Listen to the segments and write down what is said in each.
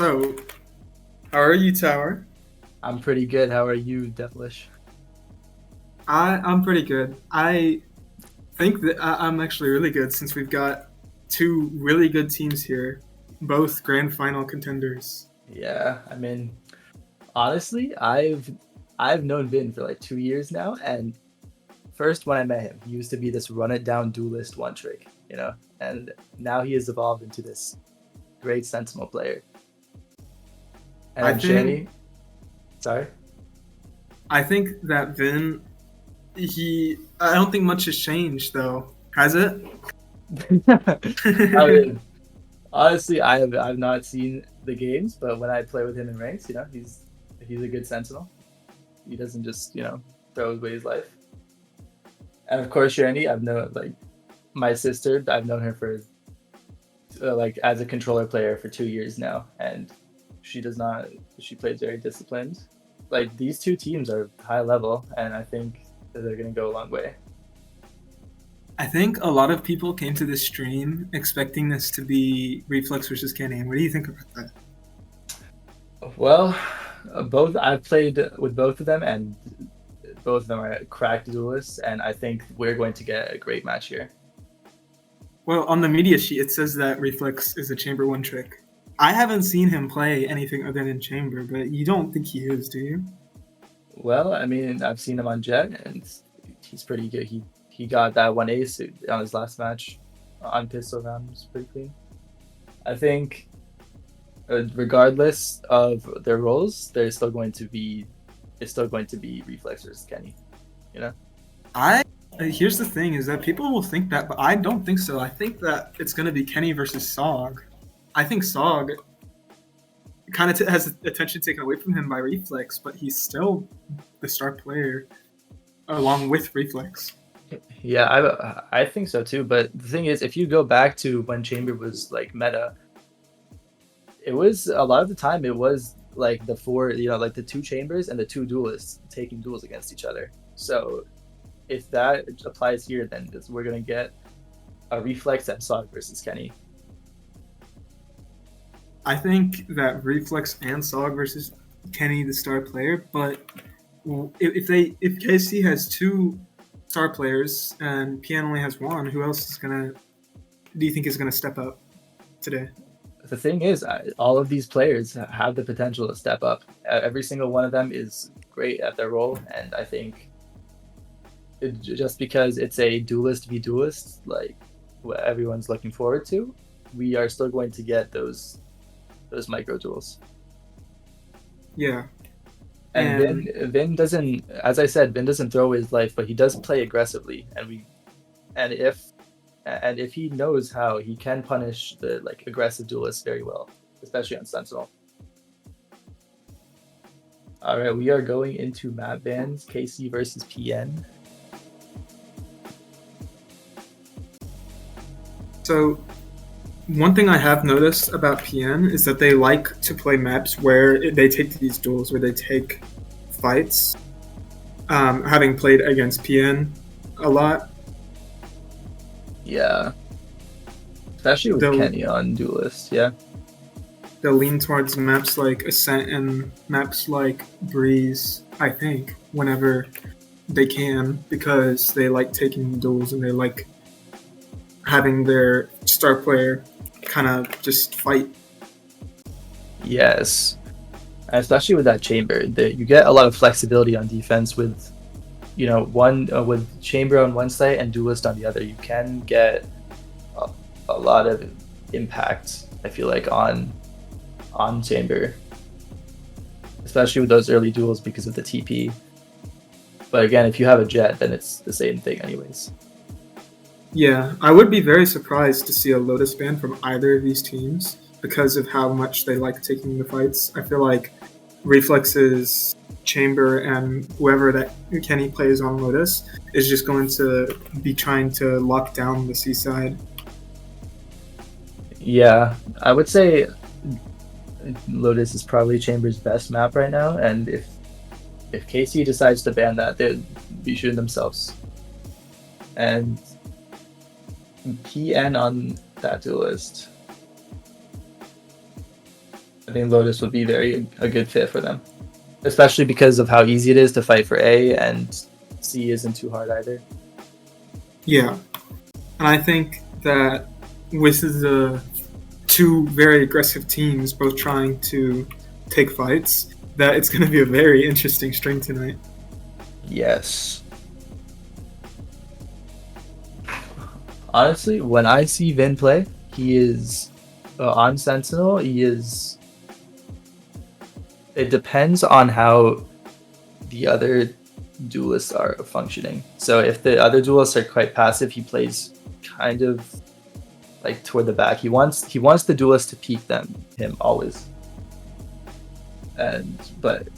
So, how are you, Tower? I'm pretty good. How are you, Devilish? I'm pretty good. I think that I'm actually really good since we've got two really good teams here, both grand final contenders. Yeah, I mean, honestly, I've known Vin for like 2 years now, and first when I met him, he used to be this run it down duelist one trick, and now he has evolved into this great sentinel player. And I then think Shanny, sorry. I think that Vin, I don't think much has changed though, has it? I mean, honestly, I've not seen the games, but when I play with him in ranks, he's a good sentinel. He doesn't just throw away his life. And of course, Shanny, I've known like my sister. I've known her for like as a controller player for 2 years now, and she does not. She plays very disciplined. Like these two teams are high level, and I think that they're gonna go a long way. I think a lot of people came to this stream expecting this to be Reflex versus Kenny. What do you think about that? Well, both I've played with both of them, and both of them are cracked duelists, and I think we're going to get a great match here. Well, on the media sheet, it says that Reflex is a Chamber 1 trick. I haven't seen him play anything other than Chamber, but you don't think he is, do you? Well, I mean, I've seen him on Jet, and he's pretty good. He got that one ace on his last match on pistol round. It was pretty clean. I think, regardless of their roles, they're still going to be. It's still going to be Reflex versus Kenny. You know. I Here's the thing: is that people will think that, but I don't think so. I think that it's going to be Kenny versus Sog. I think Sog kind of has attention taken away from him by Reflex, but he's still the star player along with Reflex. Yeah, I think so too. But the thing is, if you go back to when Chamber was like meta, it was a lot of the time it was like the four, like the two chambers and the two duelists taking duels against each other. So if that applies here, then we're gonna get a Reflex and Sog versus Kenny. I think that Reflex and Sog versus Kenny, the star player, but if KC has two star players and PN only has one, who else is gonna do you think is gonna step up today? The thing is, all of these players have the potential to step up. Every single one of them is great at their role, and I think just because it's a duelist v duelist, like what everyone's looking forward to, we are still going to get those micro duels. Yeah, And and Vin doesn't, as I said, Vin doesn't throw away his life, but he does play aggressively, and if he knows how, he can punish the like aggressive duelists very well, especially on Sentinel. All right, we are going into map bans. KC versus PN. so one thing I have noticed about PN is that they like to play maps where they take these duels, where they take fights. Having played against PN a lot, Yeah, especially with they'll Kenny on duelist. Yeah. they'll lean towards maps like Ascent and maps like Breeze. I think whenever they can, because they like taking duels and they like having their star player kind of just fight. Yes, and especially with that chamber, that you get a lot of flexibility on defense with, one with chamber on one side and duelist on the other. You can get a, a lot of impact. I feel like on chamber, especially with those early duels because of the TP. But again, if you have a jet, then it's the same thing, anyways. Yeah, I would be very surprised to see a Lotus ban from either of these teams because of how much they like taking the fights. I feel like Reflex's Chamber and whoever that Kenny plays on Lotus is just going to be trying to lock down the seaside. Yeah, I would say Lotus is probably Chamber's best map right now, and if KC decides to ban that, they'd be shooting themselves. And PN on that duelist. I think Lotus would be a good fit for them, especially because of how easy it is to fight for A, and C isn't too hard either. Yeah, and I think that with the two very aggressive teams both trying to take fights, that it's going to be a very interesting string tonight. Yes. Honestly, when I see Vin play, he is on Sentinel. He is. It depends on how the other duelists are functioning. So if the other duelists are quite passive, he plays kind of like toward the back. He wants the duelist to peek him always. But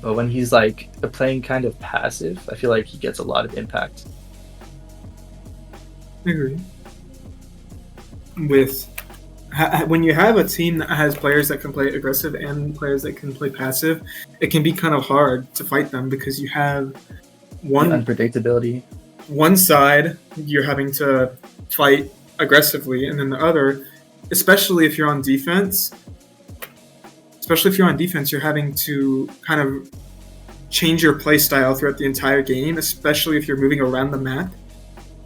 when he's like playing kind of passive, I feel like he gets a lot of impact. I agree. When you have a team that has players that can play aggressive and players that can play passive, it can be kind of hard to fight them because you have The unpredictability. One side you're having to fight aggressively, and then the other, especially if you're on defense, you're having to kind of change your play style throughout the entire game, especially if you're moving around the map.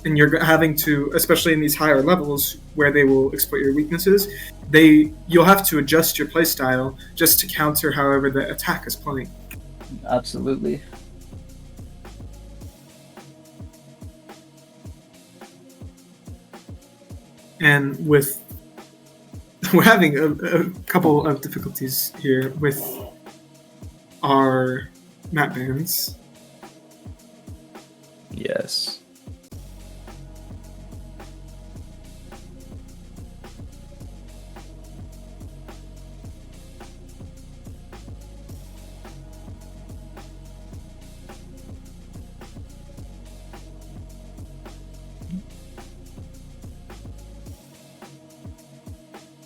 And you're having to, especially in these higher levels where they will exploit your weaknesses, you'll have to adjust your playstyle just to counter however the attack is playing. Absolutely. And we're having a couple of difficulties here with our map bans. Yes.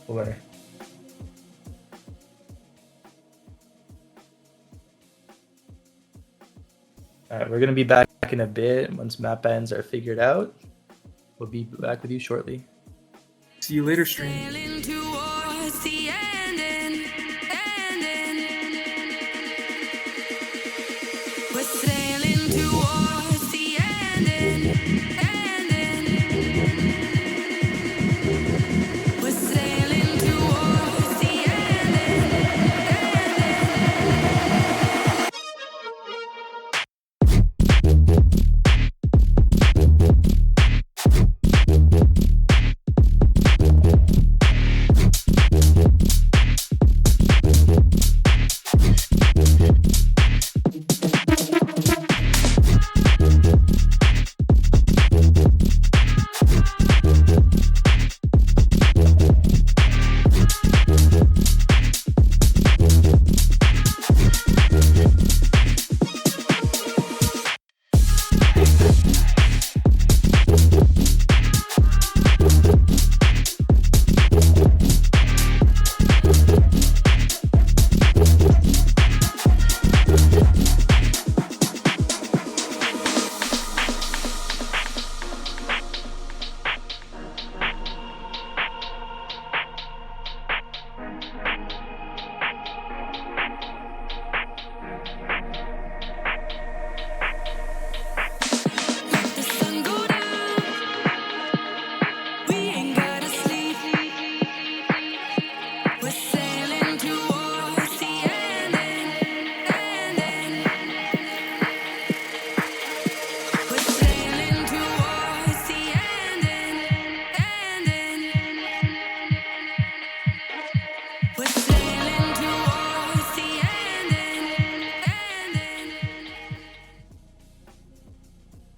Where? Alright, we're gonna be back in a bit once map bans are figured out. We'll be back with you shortly. See you later, stream.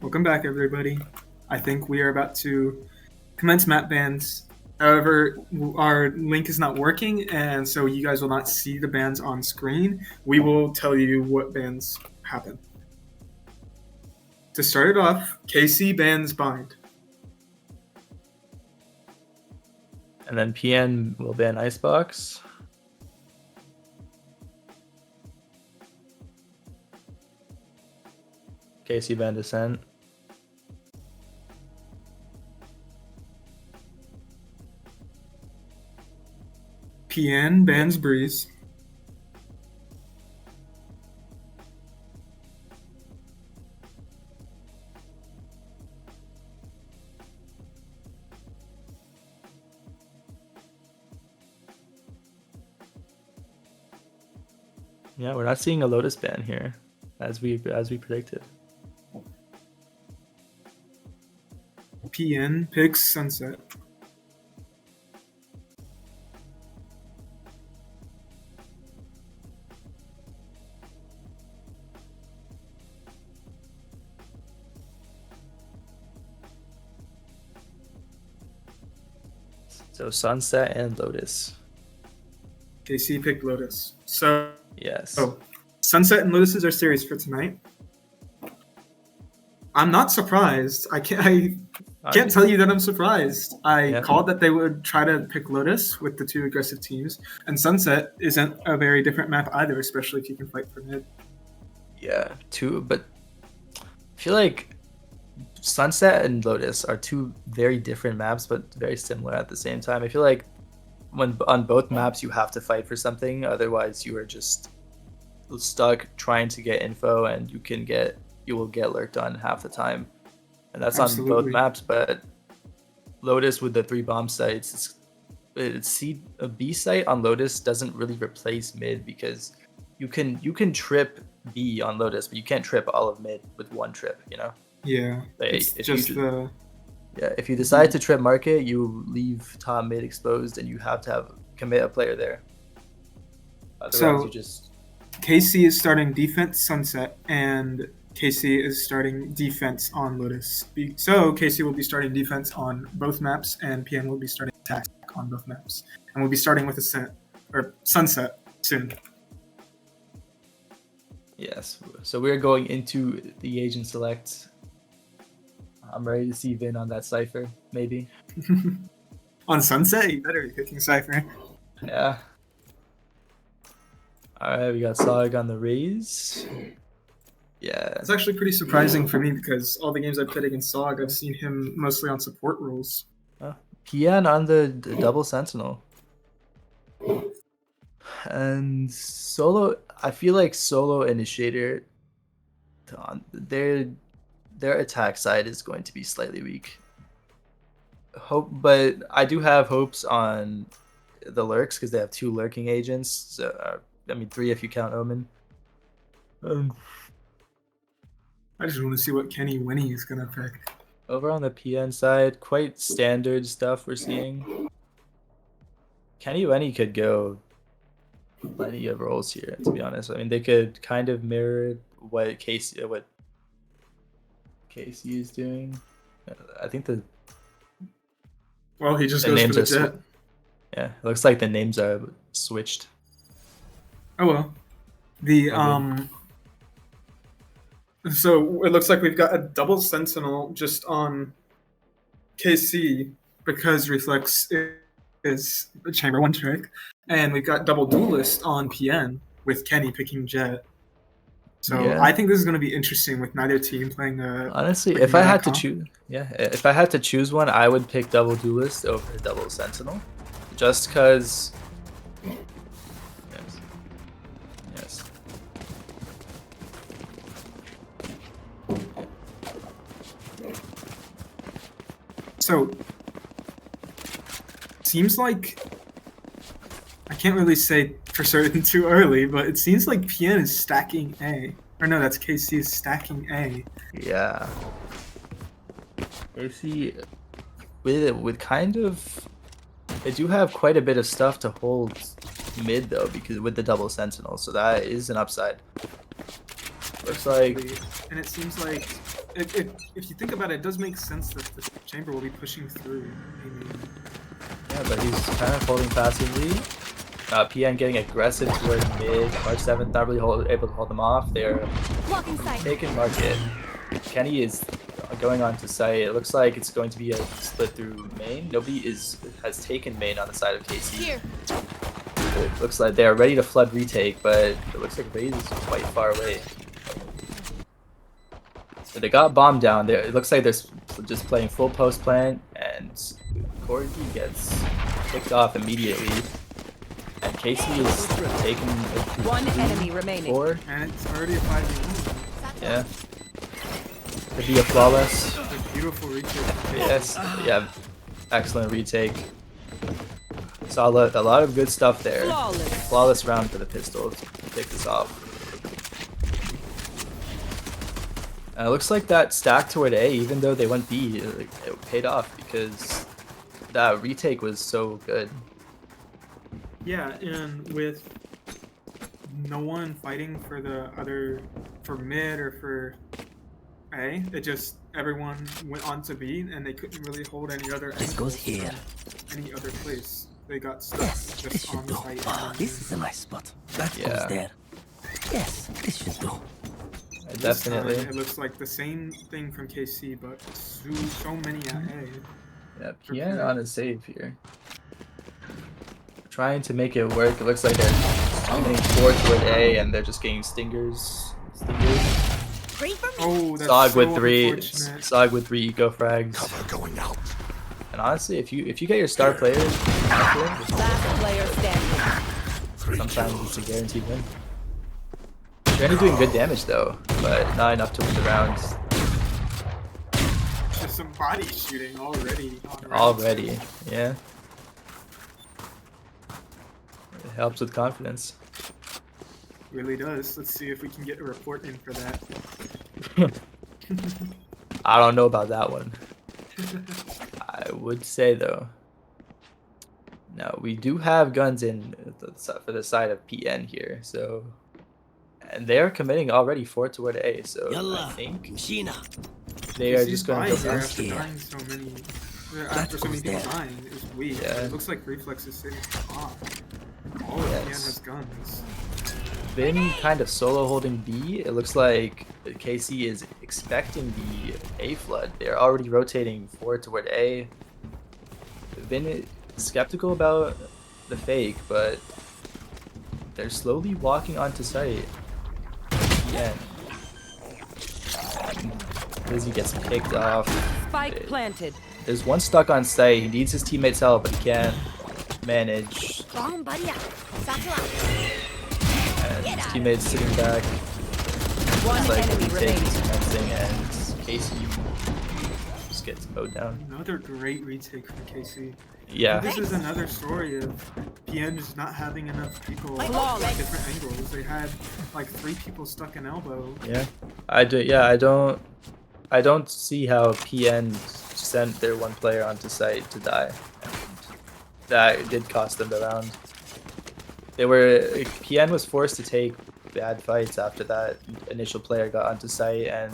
Welcome back, everybody. I think we are about to commence map bans. However, our link is not working, and so you guys will not see the bans on screen. We will tell you what bans happen. To start it off, KC bans Bind. And then PN will ban Icebox. KC ban Descent. PN bans Breeze. Yeah, we're not seeing a Lotus ban here, as we predicted. PN picks Sunset. So Sunset and Lotus. KC picked Lotus. So Yes. Sunset and Lotuses are series for tonight. I'm not surprised. I can't tell you that I'm surprised. I called that they would try to pick Lotus with the two aggressive teams, and Sunset isn't a very different map either, especially if you can fight for mid. Yeah, but I feel like Sunset and Lotus are two very different maps, but very similar at the same time. I feel like when on both maps you have to fight for something, otherwise you are just stuck trying to get info, and you will get lurked on half the time, and that's on both maps. But Lotus with the 3 bomb sites, a B site on Lotus doesn't really replace mid, because you can trip B on Lotus, but you can't trip all of mid with one trip, you know? Yeah. If you decide to trip market, you leave top mid exposed, and you have to commit a player there. Otherwise, you just. KC is starting defense Sunset, and KC is starting defense on Lotus. So KC will be starting defense on both maps, and PN will be starting attack on both maps. And we'll be starting with Sunset soon. Yes. So we're going into the agent select. I'm ready to see Vin on that Cypher, maybe. On Sunset? You better be picking Cypher. Yeah. Alright, we got Sog on the Raze. Yeah. It's actually pretty surprising for me, because all the games I've played against Sog, I've seen him mostly on support roles. PN on the double Sentinel. And solo, I feel like solo Initiator, their attack side is going to be slightly weak. But I do have hopes on the lurks, because they have 2 lurking agents. So, 3 if you count Omen. I just want to see what Kenny Winnie is gonna pick. Over on the PN side, quite standard stuff we're seeing. Kenny Winnie could go plenty of roles here, to be honest. I mean, they could kind of mirror what Casey is doing. I think he just goes for the jet. Yeah, it looks like the names are switched. Oh well. So it looks like we've got a double Sentinel just on KC, because Reflex is a Chamber 1 trick, and we've got double Duelist on PN with Kenny picking Jet. So I think this is going to be interesting with neither team playing a. Honestly, if I had to choose one, I would pick double Duelist over double Sentinel, just because. Yes. So, seems like, I can't really say for certain too early, but it seems like PN is stacking A. Or no, that's KC is stacking A. Yeah. KC, with kind of, they do have quite a bit of stuff to hold mid though, because with the double Sentinel, so that is an upside. Looks like, and it seems like if you think about it, it does make sense that the Chamber will be pushing through. Yeah, but he's kind of holding passively. PN getting aggressive toward mid. March 7th not really able to hold them off. They're taking market. Kenny is going on to site. It looks like it's going to be a split through main. Nobody has taken main on the side of KC. Here. It looks like they're ready to flood retake, but it looks like Raze is quite far away. So they got bomb down there. It looks like they're just playing full post plant, and Corgi gets kicked off immediately. And Casey is taking One enemy remaining. 4. And it's already a 5v1. Yeah. Could be a flawless. It's a beautiful retake. Yes. Yeah. Excellent retake. Saw a lot of good stuff there. Flawless round for the pistol to kick this off. And it looks like that stack toward A, even though they went B, it paid off because that retake was so good. Yeah, and with no one fighting for the other, for mid or for A, it just everyone went on to B, and they couldn't really hold any other This goes here. any other place. They got stuck Yes, this just should on do. site. Ah, this is a nice spot. That Yeah. goes there. Yes, this should do. This time, Definitely. it looks like the same thing from KC, but so many at A. Yeah, Pian on a save here. Trying to make it work. It looks like they're coming forward toward A and they're just getting stingers. Oh, that's Sog so with 3. unfortunate. Sog with 3 eco frags. Cover going out. And honestly, if you get your star players out there, Last player standing. sometimes it's a guaranteed win. Journey doing good damage though, but not enough to win the round. Just some body shooting already. Already, yeah. It helps with confidence. Really does. Let's see if we can get a report in for that. I don't know about that one. I would say though. No, we do have guns in for the side of PN here, so. And they're committing already 4 toward A, so I think they are just going to go after here. dying so many. After so many people dying, it was weak. Yeah. It looks like Reflex is sitting off. All of PN has guns. Been kind of solo holding B. It looks like KC is expecting the A flood. They're already rotating forward toward A. Been skeptical about the fake, but they're slowly walking onto site. Yeah. Lizzie gets picked off. Spike planted. There's one stuck on site. He needs his teammates' help, but he can't manage. And his teammates sitting back. One It's like enemy he remaining. takes commencing and Casey just gets mowed down. Another great retake from KC. Yeah. This is another story of PN just not having enough people at Flawless. different angles. They had like 3 people stuck in elbow. Yeah. I don't see how PN sent their one player onto site to die. And that did cost them the round. PN was forced to take bad fights after that initial player got onto site, and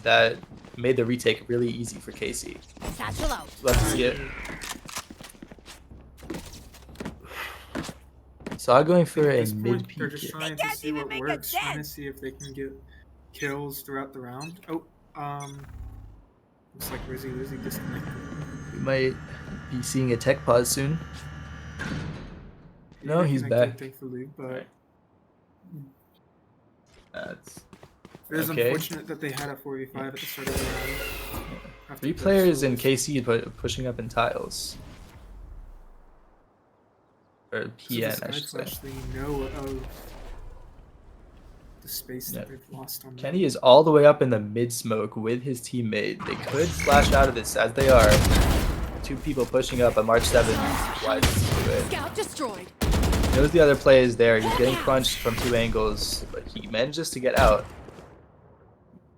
that made the retake really easy for KC. Love to see it. So I'm going for At a this mid point, peak they're just here. trying to see what works, trying to see if they can get kills throughout the round. Oh, looks like Lizzie disconnected. We might be seeing a tech pause soon. No, he's Reconnected, back. thankfully, but That's it is okay. unfortunate that they had a 4v5 at the start of the round. After 3 the players in solo. KC pushing up in tiles. Or So PN, this I guy should say. actually know of the space that Yep. they've lost on Kenny is all the way up in the mid smoke with his teammate. They could flash out of this as they are. 2 people pushing up, but March 7 wise to it. Scout destroyed. Knows the other play is there. He's getting crunched from 2 angles, but he manages to get out.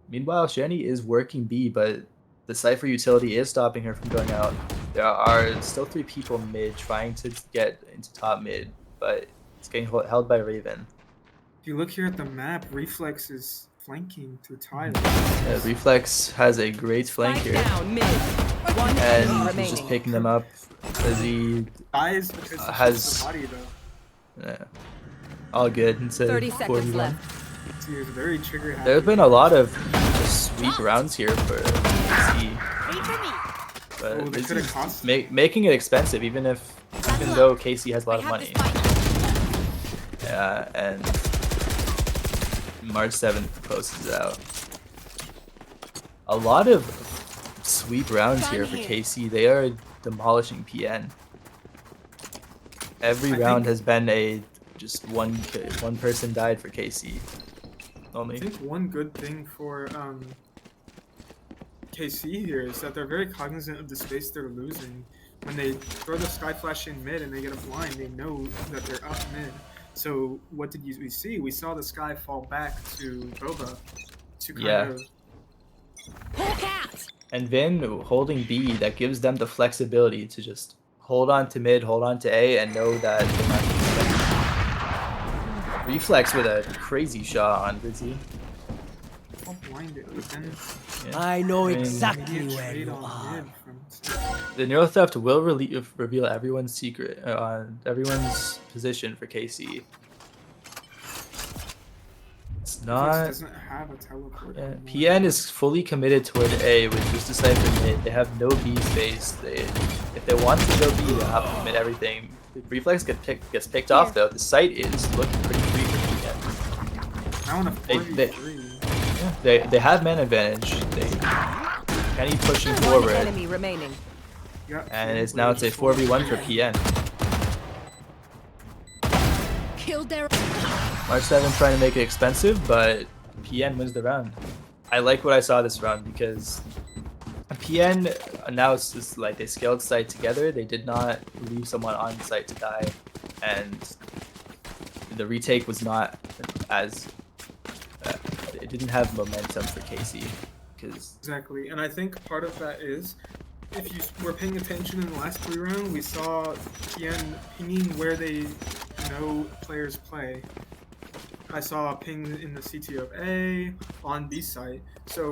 Meanwhile, Shani is working B, but the Cypher utility is stopping her from going out. There are still 3 people mid trying to get into top mid, but it's getting held by Raven. If you look here at the map, Reflex is flanking through tiles. Yeah, Reflex has a great flank Spike here, down mid. One enemy and he's remaining. just picking them up as he Dies because he has- shoots the body though. yeah, all good. It's a 30 seconds 41. So left. he was very trigger happy. There's been a lot of just sweep rounds here for KC, but Oh, they this could've is cost- making it expensive, even though KC has a lot of money. Yeah, and March 7th posts it out. A lot of sweep rounds here for KC. They are demolishing PN. Every I round think- has been a just one person died for KC. I Only. think one good thing for KC here is that they're very cognizant of the space they're losing. When they throw the sky flash in mid and they get a blind, they know that they're up mid. So what did we see? We saw the sky fall back to Boba to kind Yeah. of Hawk out! And Vin holding B, that gives them the flexibility to just hold on to mid, hold on to A, and know that they're not going to Reflex with a crazy shot on Vizzy. fall blinded. But then Yeah. I know I mean, exactly maybe a where trade you on are. mid from The Neural Theft will reveal everyone's secret on everyone's position for KC. It's Felix not. doesn't have a teleport. Yeah, anymore. PN is fully committed toward A with just Decipher mid. They have no B space. If they want to go B, they'll have to commit everything. If Reflex gets picked off though, the site is looking pretty free for PN. Now in a They- 4v3. They have man advantage. Kenny pushing One forward, enemy remaining. Yeah, and now it's a 4v1 for PN. Killed their. March 7 trying to make it expensive, but PN wins the round. I like what I saw this round because PN now it's just like they scaled site together. They did not leave someone on site to die, and the retake was not as it didn't have momentum for KC because Exactly, and I think part of that is, if you were paying attention in the last 3 rounds, we saw PN pinging where they know players play. I saw a ping in the CT of A, on B site, so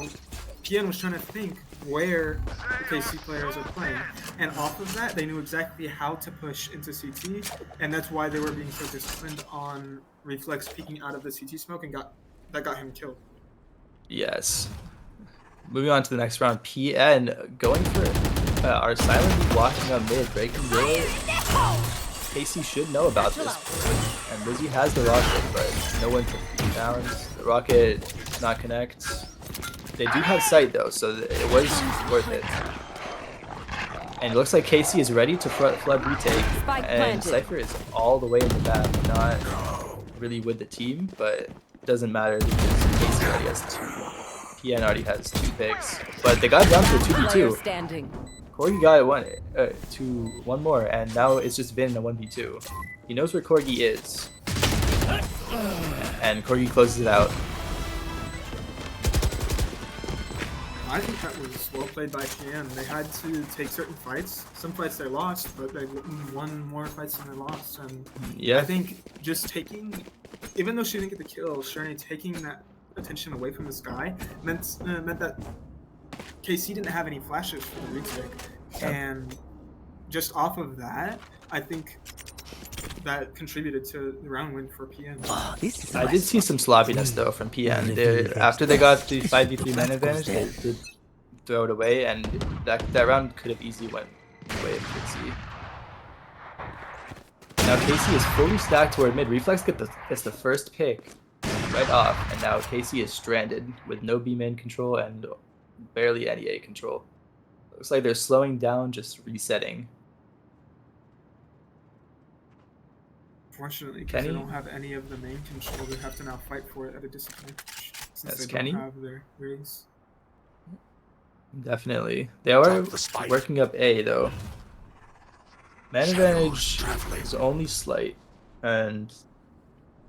PN was trying to think where the KC players are playing, and off of that, they knew exactly how to push into CT, and that's why they were being so disciplined on Reflex peeking out of the CT smoke and that got him killed. yes. Moving on to the next round, PN going for are silently walking up mid, breaking mid. KC should know about this, and Lizzie has the rocket, but no one took the downs. The rocket does not connect. They do have sight though, so it was worth it. And it looks like KC is ready to flood retake, Spike and planted. Cypher is all the way in the back, not really with the team, but it doesn't matter because KC already has 2. PN already has 2 picks, but they got down to a Player 2v2. standing. Corgi got one more, and now it's just been a 1v2. He knows where Corgi is, and Corgi closes it out. I think that was well played by PN. They had to take certain fights. Some fights they lost, but they won more fights than they lost. And Yeah, I think just even though she didn't get the kill, Sherney taking that attention away from this guy meant that KC didn't have any flashes for the retake. Yeah. And just off of that, I think that contributed to the round win for PN. Oh, this is I my did see spot. some sloppiness though from PN. After they got the 5v3 man advantage, they did throw it away, and that round could have easily went the way of KC. Now KC is fully stacked toward mid. Reflex gets the first pick right off, and now KC is stranded with no B main control and barely any A control. Looks like they're slowing down, just resetting. Fortunately, because they Kenny? don't have any of the main control, they have to now fight for it at a disadvantage since That's they Kenny? don't have their raise. Definitely. They are working up A though. Man advantage is only slight, and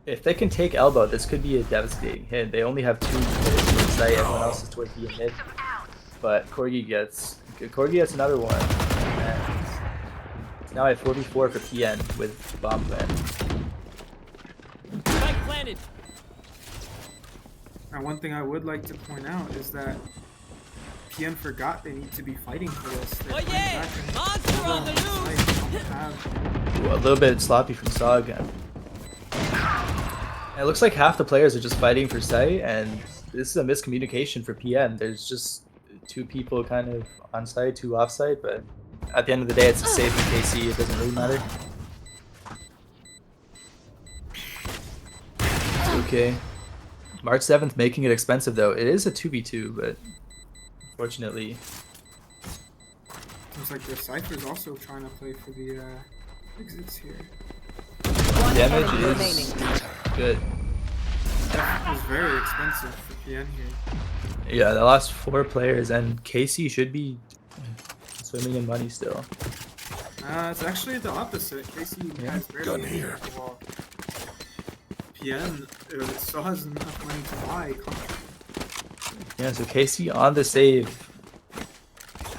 if they can take elbow, this could be a devastating hit. They only have 2 players towards site, everyone else is towards B and mid. But Corgi gets another one, and it's now at 44 for PN with bomb plan. Spike planted. Now, one thing I would like to point out is that PN forgot they need to be fighting for this. They're Oh, playing yeah! back and Monster on the overall loose! fight, they don't have- Ooh, a little bit sloppy from Sog. And it looks like half the players are just fighting for sight, and this is a miscommunication for PN. There's just 2 people kind of on site, 2 off site, but at the end of the day, it's a save in KC. It doesn't really matter. It's okay. March 7th making it expensive though. It is a 2v2, but unfortunately, Looks like the Cypher's also trying to play for the Exits here. One Damage enemy is remaining. good. That was very expensive for PN here. Yeah, they lost 4 players, and Casey should be swimming in money still. It's actually the opposite. Casey Yeah. has barely Gun anything here. at the wall. PN still has enough money to buy contract. Yeah, so Casey on the save,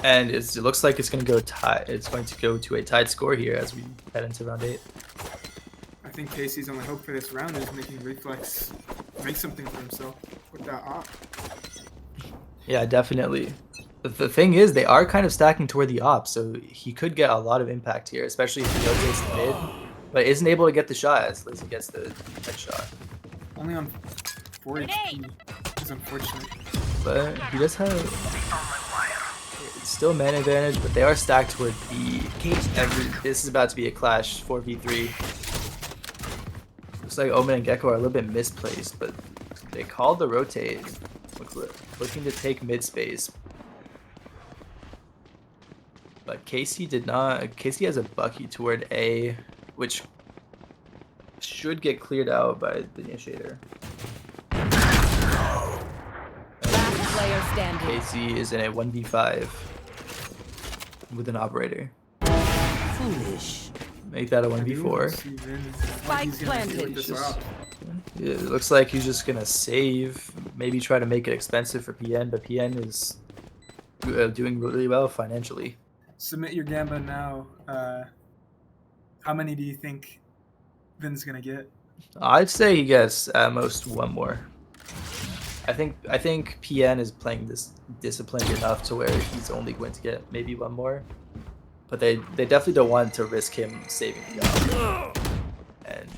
and it looks like it's going to go tie. It's going to go to a tied score here as we head into round 8. I think Casey's only hope for this round is making Reflex make something for himself with that op. Yeah, definitely. The thing is, they are kind of stacking toward the op, so he could get a lot of impact here, especially if he rotates the mid, but isn't able to get the shot as Lizzie gets the headshot. Only on 4 HP is unfortunate. But he does have it's still man advantage, but they are stacked toward B. This is about to be a clash 4v3. Looks like Omen and Gecko are a little bit misplaced, but they called the rotate, looking to take mid space. But Casey did not. Casey has a Bucky toward A, which should get cleared out by the initiator. Last player standing. Casey is in a 1v5 with an operator. Foolish. Make that a I do 1v4. see Vin, what Spike he's gonna do planted. with this Just- op. Yeah, it looks like he's just gonna save, maybe try to make it expensive for PN, but PN is doing really well financially. Submit your Gamba now. How many do you think Vin's gonna get? I'd say he gets at most 1 more. I think PN is playing this disciplined enough to where he's only going to get maybe 1 more. But they definitely don't want to risk him saving the op. And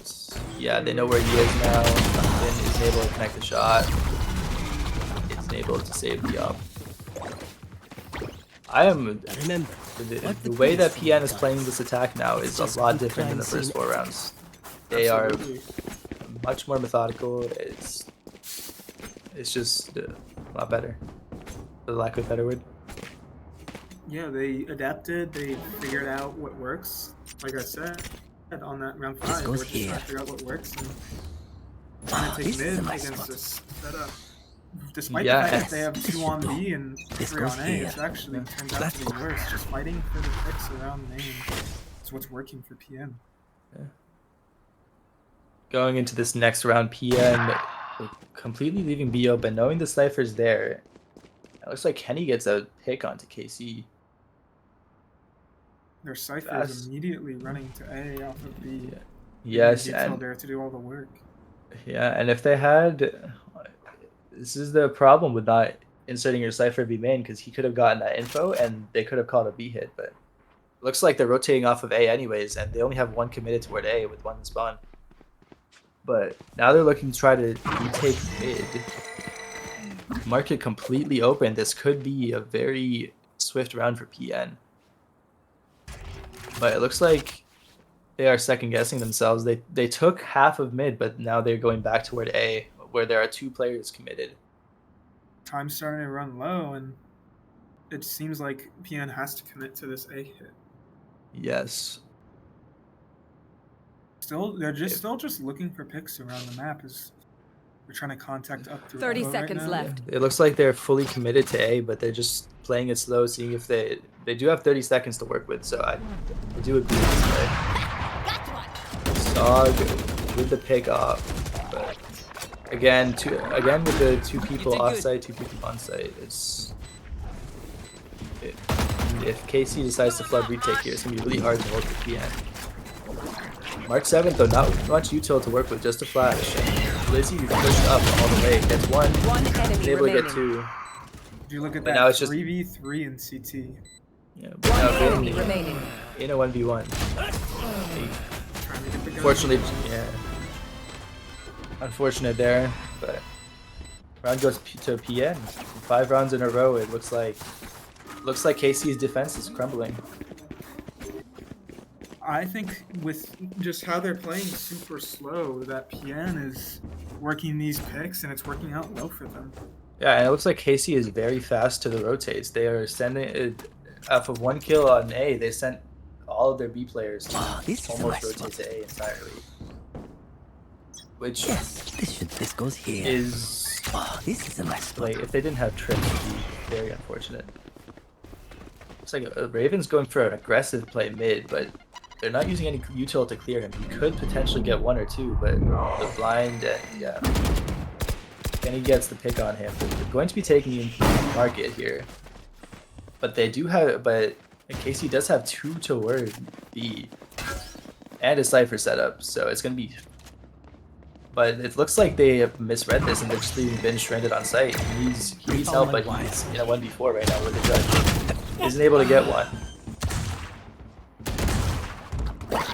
yeah, they know where he is now. Finn isn't able to connect the shot. Isn't able to save the op. I am Remember, the way that PN is playing this attack now is a lot different than the first 4 rounds. They are Absolutely. much more methodical. It's just a lot better, for the lack of a better word. Yeah, they adapted. They figured out what works. Like I said, on that round 5, they were goes just trying here. to figure out what works and trying to take This is mid my against spot. this setup. Despite Yeah, the fact and- that they have 2 on B and This 3 on goes A, here. it's actually turns out Let's to be go. worse. Just fighting for the picks around main is what's working for PN. Going into this next round, PN completely leaving B open, knowing the Cypher's there. It looks like Kenny gets a pick onto KC. Their Cypher That's- is immediately running to A off of B. Yeah. Yes, Detail and there to do all the work. yeah, and if they had, this is the problem with not inserting your Cypher B main, because he could have gotten that info and they could have called a B hit, but it looks like they're rotating off of A anyways, and they only have 1 committed toward A with 1 in spawn. But now they're looking to try to retake mid. Market completely open. This could be a very swift round for PN. But it looks like they are second guessing themselves. They took half of mid, but now they're going back toward A, where there are 2 players committed. Time's starting to run low, and it seems like PN has to commit to this A hit. Yes. They're still just looking for picks around the map as they're trying to contact up through 30 elbow right seconds now. left. It looks like they're fully committed to A, but they're just playing it slow, seeing if they do have 30 seconds to work with, so I do agree with this play. Sog with the pick off, but again with the 2 people off site, 2 people on site, if KC decides to flood retake here, it's gonna be really hard to hold for PN. March 7th though, not much util to work with, just a flash. Lizzie pushed up all the way, gets 1, One is enemy able to get remaining. 2. Do you look at But that now it's just- 3v3 in CT? Yeah, but One now enemy Vin remaining. in a 1v1. Trying to get the gun. Unfortunately, yeah. Unfortunate there, but round goes to PN. 5 rounds in a row. It looks like KC's defense is crumbling. I think with just how they're playing super slow, that PN is working these picks and it's working out well for them. Yeah, and it looks like KC is very fast to the rotates. They are sending it off of 1 kill on A. They sent all of their B players to This is almost a nice rotate to A entirely. Which Yes, this goes here. is This is a nice like, if they didn't have Trick, it would be very unfortunate. It's like Raven's going for an aggressive play mid, but they're not using any util to clear him. He could potentially get 1 or 2, but the blind and yeah. Kenny gets the pick on him. They're going to be taking him market here. But they do have, but KC does have 2 toward B and a Cypher setup, so it's going to be. But it looks like they have misread this and they're just leaving Ben stranded on site. He needs help, but he's in a 1v4 right now with the judge. Isn't able to get one.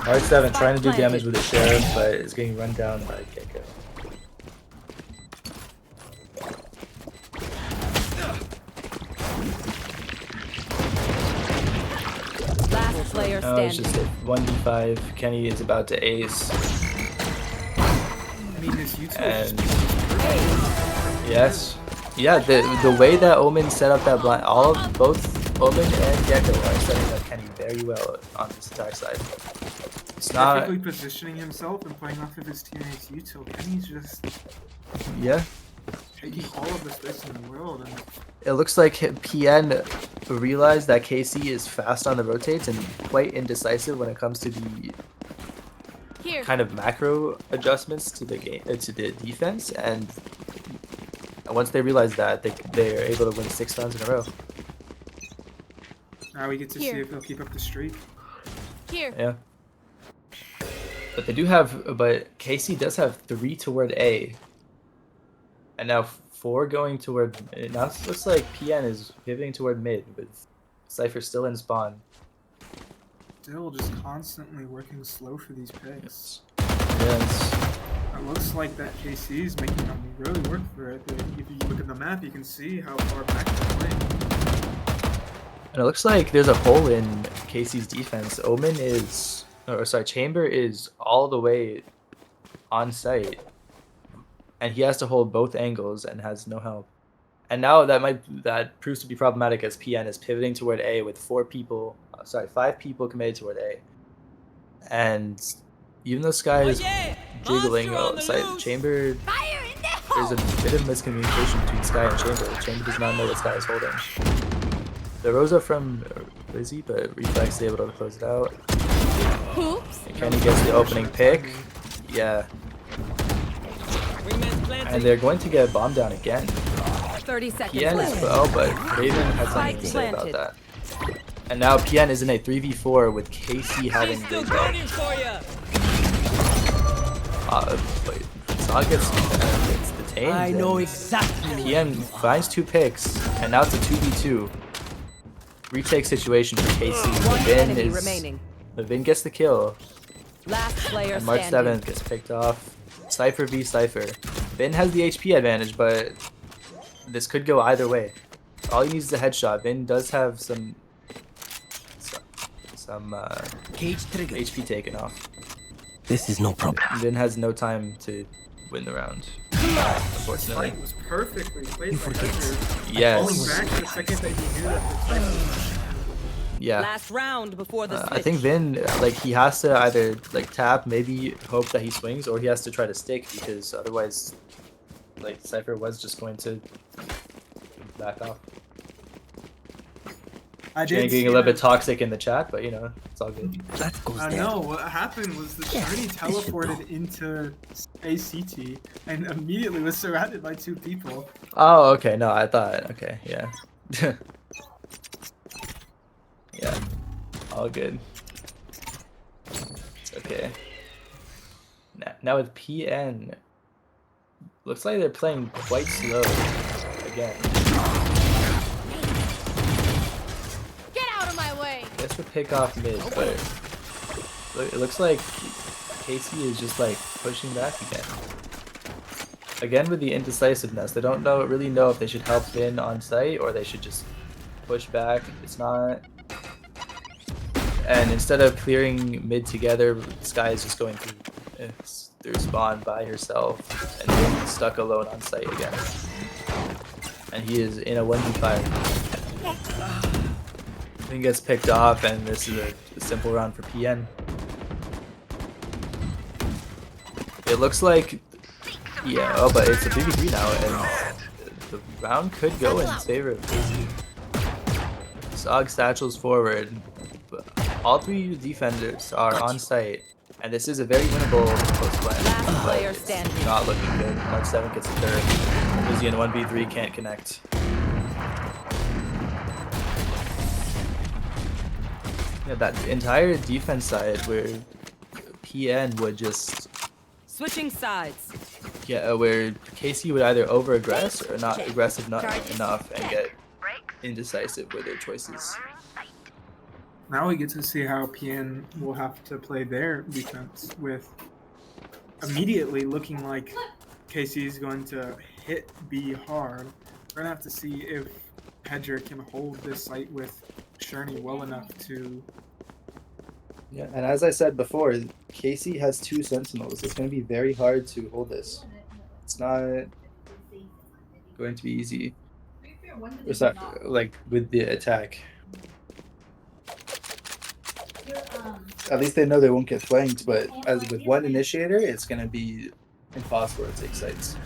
R7 trying to do damage with the Sheriff, but is getting run down by Keiko. Last player Oh, it's standing. just a 1v5. Kenny is about to ace. I mean, his util And yes. Yeah, the way that Omen set up that blind, both Omen and Gecko are setting up Kenny very well on this attack side. It's not. perfectly positioning himself and playing off of his teammates' util. Kenny's just Yeah. taking all of the space in the world. And It looks like PN realized that KC is fast on the rotates and quite indecisive when it comes to the Here. kind of macro adjustments to the game, to the defense, and once they realize that, they're able to win 6 rounds in a row. now we get to see Here. if he'll keep up the streak. Here. Yeah. But they do have, but KC does have 3 toward A. And now 4 going toward, now it looks like PN is pivoting toward mid, with Cypher still in spawn. Still just constantly working slow for these picks. Yes. It looks like that KC is making them really work for it. If you look at the map, you can see how far back they're playing. And it looks like there's a hole in KC's defense. Omen is, or sorry, Chamber is all the way on site. And he has to hold both angles and has no help. And now that proves to be problematic as PN is pivoting toward A with 5 people committed toward A. And even though Sky is jiggling outside Chamber, there's a bit of miscommunication between Sky and Chamber. Chamber does not know what Sky is holding. The Rosa from Lizzie, but Reflex is able to close it out. Oops. And Kenny gets the opening pick. Yeah. And they're going to get bombed down again. 30 seconds PN left. is well, but Raven has something to say about that. And now PN is in a 3v4 with KC having the wait, Saw gets detained. I know and exactly. PN finds 2 picks, and now it's a 2v2. Retake situation for KC. One enemy Vin remaining. Vin gets the kill, Last player and March standing. 7th gets picked off. Cypher v Cypher. Vin has the HP advantage, but this could go either way. All he needs is a headshot. Vin does have some Cage trigger. HP taken off. This is no problem. Vin has no time to win the round, unfortunately. Fight was perfectly played You by forget. Hector. Falling Yes. back the second that he knew that the fight Yeah. Last round before the switch. I think Vin, like, he has to either like tap, maybe hope that he swings, or he has to try to stick, because otherwise, like, Cypher was just going to back off. I did Getting see a little bit that- toxic in the chat, but you know, it's all good. That goes I there. know, what happened was the Yeah, Shiny this should teleported into ACT and immediately was surrounded by 2 people. Oh, okay. No, I thought. Okay, yeah. Yeah, all good. It's okay. Now with PN, looks like they're playing quite slow again. Get out of my way. Guess the pick off mid, but it looks like Casey is just like pushing back again. Again with the indecisiveness, they don't really know if they should help Vin on site or they should just push back. It's not. And instead of clearing mid together, Sky is just going through spawn by herself and Vin stuck alone on site again. And he is in a 1v5. Thing gets picked off, and this is a simple round for PN. It looks like, yeah, oh, but it's a 3v3 now, and the round could go in favor of KC. Sog satchels forward, but all three defenders are on site, and this is a very winnable post play. Last player It's standing. not looking good. Mark 7 gets a third. Lizzie in 1v3 can't connect. Yeah, that entire defense side where PN would just Switching sides. where KC would either over aggress or not aggressive enough and get indecisive with their choices. Now we get to see how PN will have to play their defense with immediately looking like KC is going to hit B hard. We're gonna have to see if Hedger can hold this site with Sherney well enough to. Yeah, and as I said before, KC has 2 sentinels. It's going to be very hard to hold this. It's not going to be easy. It's not like with the attack. At least they know they won't get flanked, but as with one initiator, it's going to be impossible to take sites.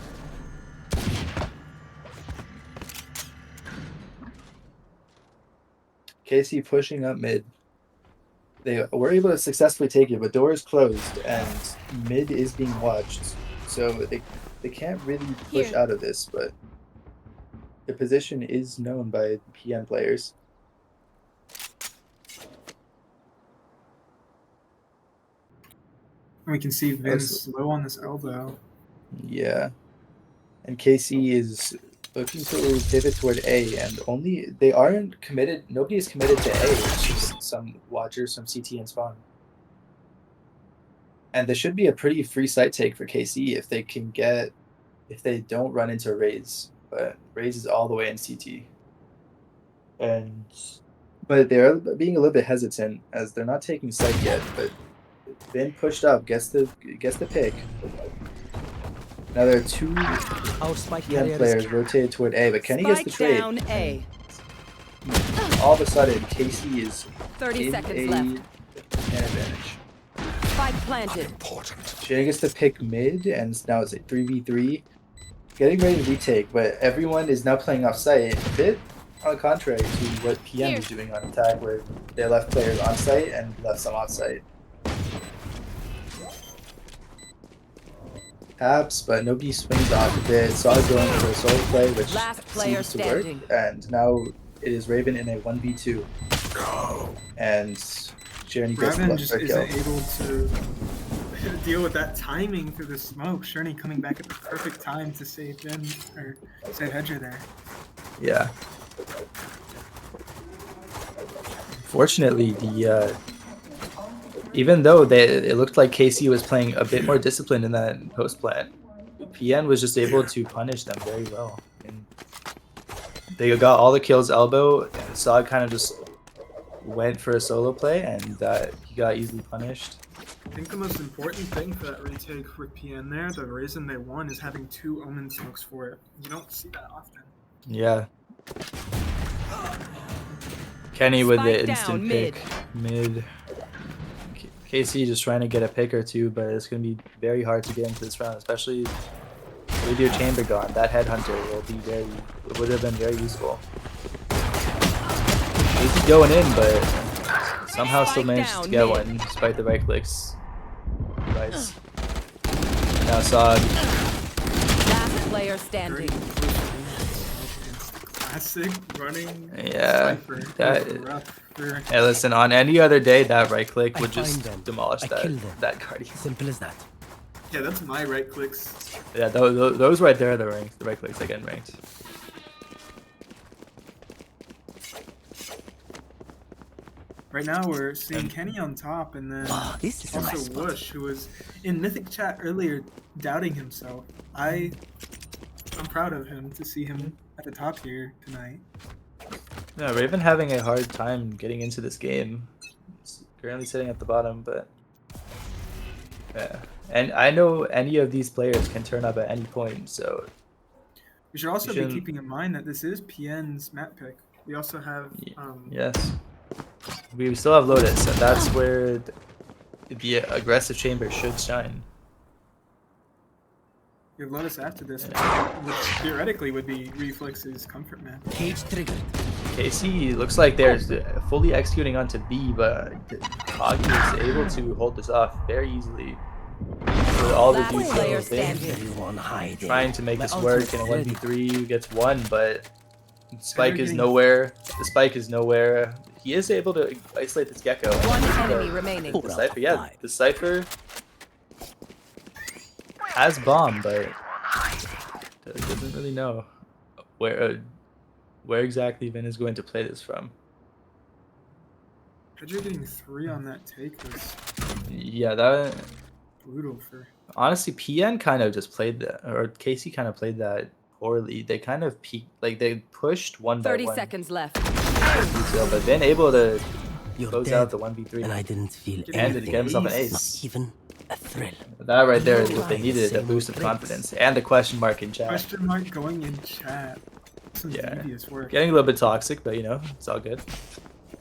KC pushing up mid. They were able to successfully take it, but door is closed and mid is being watched. So they can't really push out of this, but the position is known by PN players. We can see Vince low on this elbow. Yeah. And KC is looking to pivot toward A, and they aren't committed. Nobody is committed to A. It's just some watchers, some CT and spawn. And there should be a pretty free site take for KC if they don't run into Raze. But Raze is all the way in CT. But they're being a little bit hesitant as they're not taking site yet. But Vin pushed up, gets the pick. Now there are 2 PN players rotated toward A, but Kenny gets the trade. Down A. All of a sudden, KC is 30 in seconds a left. an advantage. Spike planted. Shannon gets to pick mid, and now it's a 3v3. Getting ready to retake, but everyone is now playing off site. A bit on the contrary to what PM is doing on attack, where they left players on site and left some off site. Taps, but nobody swings off of it. Saw going for a solo play, which Last player seems to work. standing. And now it is Raven in a 1v2. And Sherney gets Raven the just third kill. isn't able to deal with that timing through the smoke. Sherney coming back at the perfect time to save Vin or save Hedger there. Yeah. Fortunately, even though it looked like KC was playing a bit more disciplined in that post plant, PN was just able to punish them very well. And they got all the kills elbow, and Sog kind of just went for a solo play, and he got easily punished. I think the most important thing for that retake for PN there, the reason they won, is having 2 Omen smokes for it. You don't see that often. Yeah. Kenny with the Spike instant down, pick. Mid. KC just trying to get a pick or two, but it's going to be very hard to get into this round, especially with your chamber gone. That headhunter would have been very useful. He's going in, but somehow still managed to get one despite the right clicks. Nice. Now Sog. Last player standing. Classic running. Yeah. Sniper. Hey, listen, on any other day, that right click would I just find them. demolish I kill them. that guardian. Simple as that. Yeah, that's my right clicks. Yeah, those right there are the right clicks that get ranked. Right now we're seeing Kenny on top, and then This is a nice also spot. Whoosh, who was in Mythic chat earlier doubting himself. I'm proud of him to see him at the top here tonight. Yeah, Raven having a hard time getting into this game. It's currently sitting at the bottom, but yeah. And I know any of these players can turn up at any point, so We should also be keeping in mind that this is PN's map pick. We also have yes. We still have Lotus, and that's where the aggressive chamber should shine. You have Lotus after this, which theoretically would be Reflex's comfort map. Cage triggered. KC looks like they're fully executing onto B, but Kagi is able to hold this off very easily. With all the Last player details in, standing. Everyone hiding. trying to make My this work, and a ultimate's ready. 1v3 gets one, but Spike is Everything- nowhere. The Spike is nowhere. He is able to isolate this Gecko. One The- enemy remaining. The Cypher, yeah, the Cypher has bomb, but doesn't really know where exactly Vin is going to play this from. Pedro getting 3 on that take was Yeah, that brutal for. honestly, PN kind of just played that, or Casey kind of played that poorly. They kind of peaked, like they pushed 1 by 30 1 seconds left. detail, but Vin able to You're close dead, out the 1v3. and I didn't feel Get And to anything. get himself an Ace. Not ace. even a thrill. That right there is what they Right, needed, a same boost of with Briggs. confidence and the question mark in chat. Question mark going in chat. Some Yeah. devious work. Getting a little bit toxic, but you know, it's all good.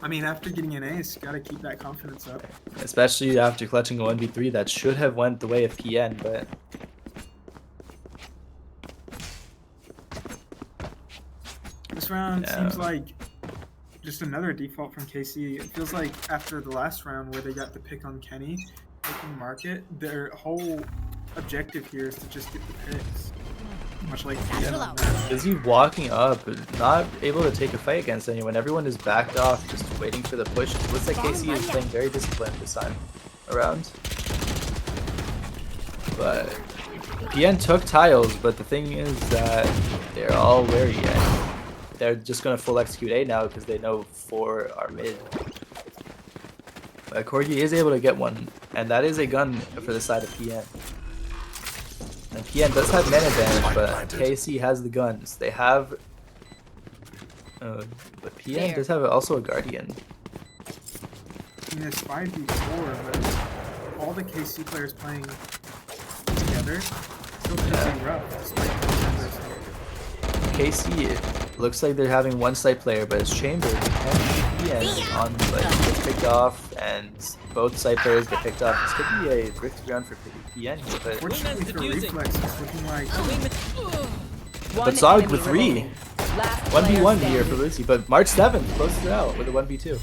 I mean, after getting an ace, you gotta keep that confidence up. Especially after clutching a 1v3 that should have went the way of PN, but This round Yeah. seems like just another default from KC. It feels like after the last round where they got the pick on Kenny, taking market, their whole objective here is to just get the picks. Much like PN on that. is he walking up, not able to take a fight against anyone? Everyone is backed off, just waiting for the push. It looks like KC is playing very disciplined this time around. But PN took tiles, but the thing is that they're all wary and they're just gonna full execute A now because they know 4 are mid. But Corgi is able to get one, and that is a gun for the side of PN. And PN does have man advantage, but KC has the guns. They have, but PN There. does have also a Guardian. I mean, it's 5v4, but all the KC players playing together still pretty rough. Despite the numbers. KC, it looks like they're having one site player, but it's Chamber and PN on like gets picked off, and both site players get picked off. This could be a risky round for PN here, but Fortunately for Reflex, it's looking like One Zog enemy with 3. remaining. Last player 1v1 here standing. for Lucy, but March 7th closes it out with a 1v2.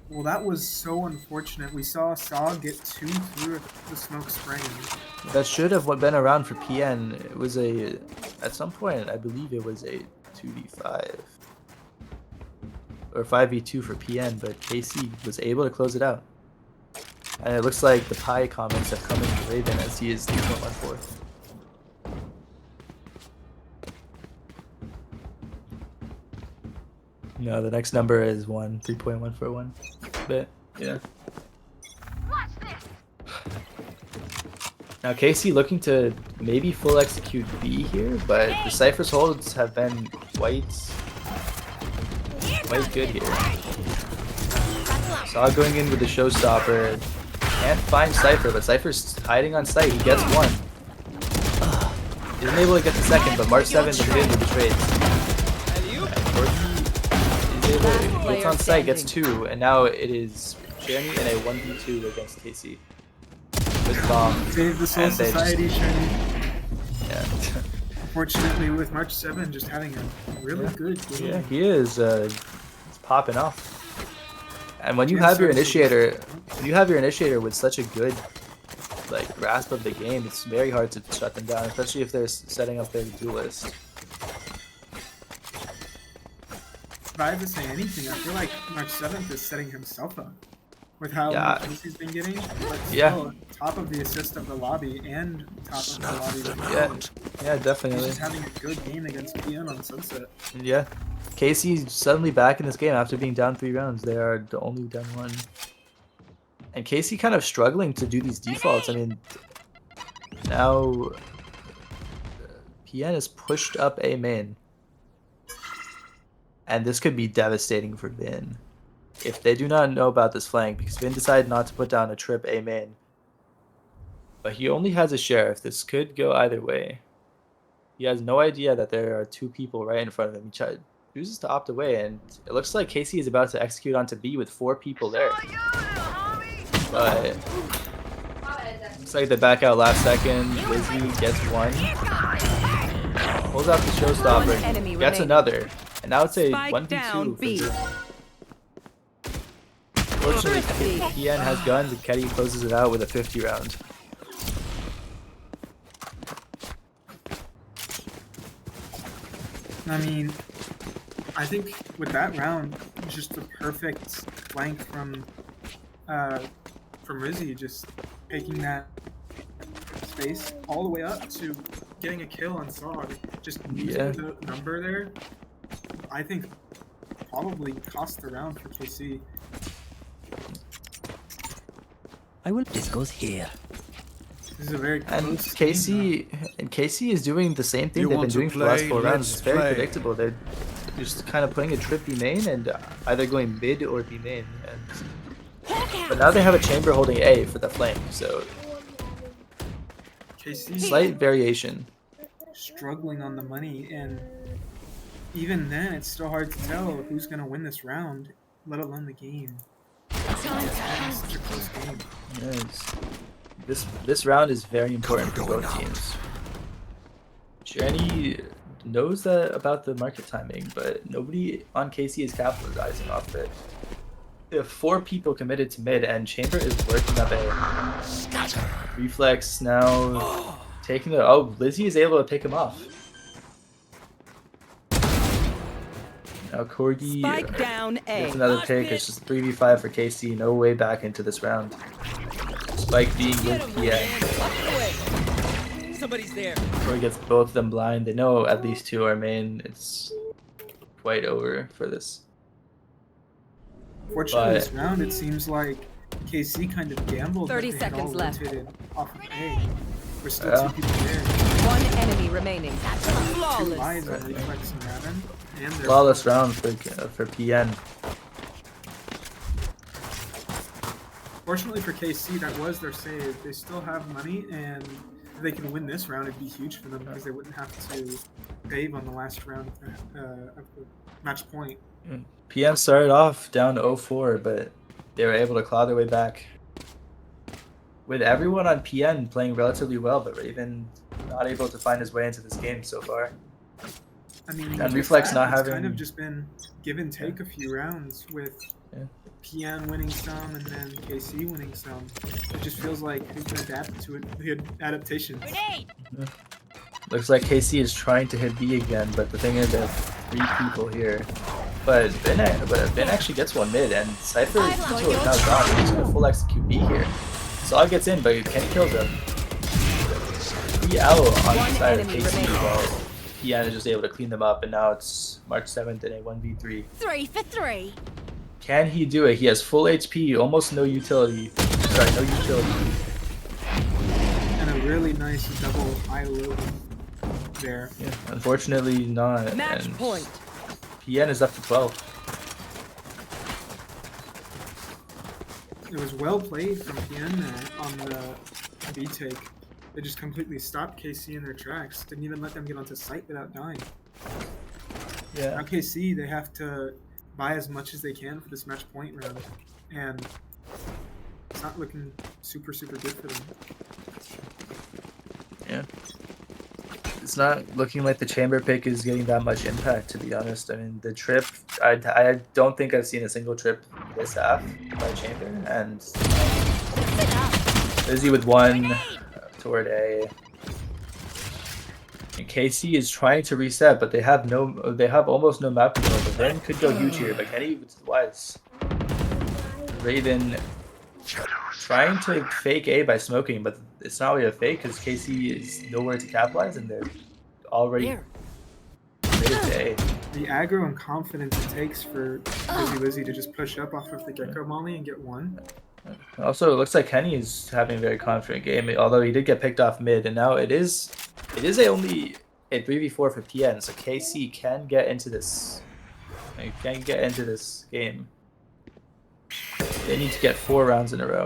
well, that was so unfortunate. We saw Saw get 2 through the smoke spraying. That should have been around for PN. It was at some point, I believe it was a 2v5 or 5v2 for PN, but KC was able to close it out. And it looks like the Pi comments have come in for Raven as he is 3.14. No, the next number is 3.141. But yeah. Now KC looking to maybe full execute B here, but the Cypher's holds have been quite good here. Saw going in with the showstopper. Can't find Cypher, but Cypher's hiding on site. He gets one. Isn't able to get the second, but March 7th is in with the trades. He's able to gets on site, gets 2, and now it is Journey in a 1v2 against KC. With bomb. Save the Soul And they Society, Shiny. Yeah. Fortunately, with March 7 just having a really good game. Yeah, he is. It's popping off. And when you Yeah, have your so- initiator, with such a good like grasp of the game, it's very hard to shut them down, especially if they're setting up their duelist. If I had to say anything, I feel like March 7th is setting himself up. With how Yeah. much he's been getting, but still, Yeah. top of the assist of the lobby and top of the lobby. with Yeah, Valorant. yeah, He's definitely. just having a good game against PN on Sunset. Yeah, KC's suddenly back in this game after being down 3 rounds. They are the only down 1. And KC kind of struggling to do these defaults. I mean, now PN is pushed up A main. And this could be devastating for Vin. If they do not know about this flank, because Vin decided not to put down a trip A main. But he only has a Sheriff. This could go either way. He has no idea that there are 2 people right in front of him. chooses to opt away, and it looks like KC is about to execute onto B with 4 people there. But looks like they back out last second. Lizzie gets one. Pulls out the showstopper. Gets another. And now it's a 1v2 for Lizzie. Fortunately, PN has guns and Ketty closes it out with a 50 round. I mean, I think with that round, just the perfect flank from Rizzy, just taking that space all the way up to getting a kill on Sog. Just using the number there, I think probably cost the round for KC. This goes here. This is a very close KC is doing the same thing they've been doing for the last 4 rounds. It's very predictable. They're just kind of playing a trip B main and either going mid or B main. But now they have a chamber holding A for the flank, so KC slight variation. Struggling on the money, and even then, it's still hard to tell who's gonna win this round, let alone the game. It's such a close game. Yes. This round is very important for both teams. Journey knows that about the market timing, but nobody on KC is capitalizing off it. They have 4 people committed to mid, and Chamber is working up A. Reflex now taking the... Oh, Lizzie is able to pick him off. Now Corgi gets another pick. It's just 3v5 for KC. No way back into this round. Spike being with PN. Somebody's there. Corgi gets both of them blind. They know at least 2 are main. It's quite over for this. Fortunately, this round it seems like KC kind of gambled. 30 seconds left. Off of A. We're still 2 people there. 1 enemy remaining. Flawless. 2 eyes on Reflex and Raven. Flawless round for PN. Fortunately for KC, that was their save. They still have money, and if they can win this round, it'd be huge for them because they wouldn't have to save on the last round of the match point. PN started off down 0-4, but they were able to claw their way back. With everyone on PN playing relatively well, but Raven not able to find his way into this game so far. I mean, and Reflex not having... It's kind of just been give and take a few rounds with PN winning some and then KC winning some. It just feels like who can adapt to it, the adaptations. Looks like KC is trying to hit B again, but the thing is there are 3 people here. But Ben actually gets one mid, and Cypher is now gone. He's going to full execute B here. Saw gets in, but Kenny kills him. 3 out on the side of KC while PN is just able to clean them up, and now it's March 7th in a 1v3. 3 for 3. Can he do it? He has full HP, almost no utility. Sorry, no utility. And a really nice double high low there. Yeah, unfortunately not. Match and point. PN is up to 12. It was well played from PN there on the B take. They just completely stopped KC in their tracks. Didn't even let them get onto site without dying. Yeah. Now KC, they have to buy as much as they can for this match point round, and it's not looking super good for them. Yeah. It's not looking like the chamber pick is getting that much impact, to be honest. I mean, the trip, I don't think I've seen a single trip this half by chamber, and Izzy with 1 toward A. And KC is trying to reset, but they have almost no map control. The Ren could go huge here, but Kenny was wise. Raven trying to fake A by smoking, but it's not really a fake because KC is nowhere to capitalize, and they're already committed to A. The aggro and confidence it takes for Lizzie to just push up off of the Gecko Molly and get 1. Also, it looks like Kenny is having a very confident game, although he did get picked off mid, and now it is only a 3v4 for PN, so KC can get into this. Can get into this game. They need to get 4 rounds in a row.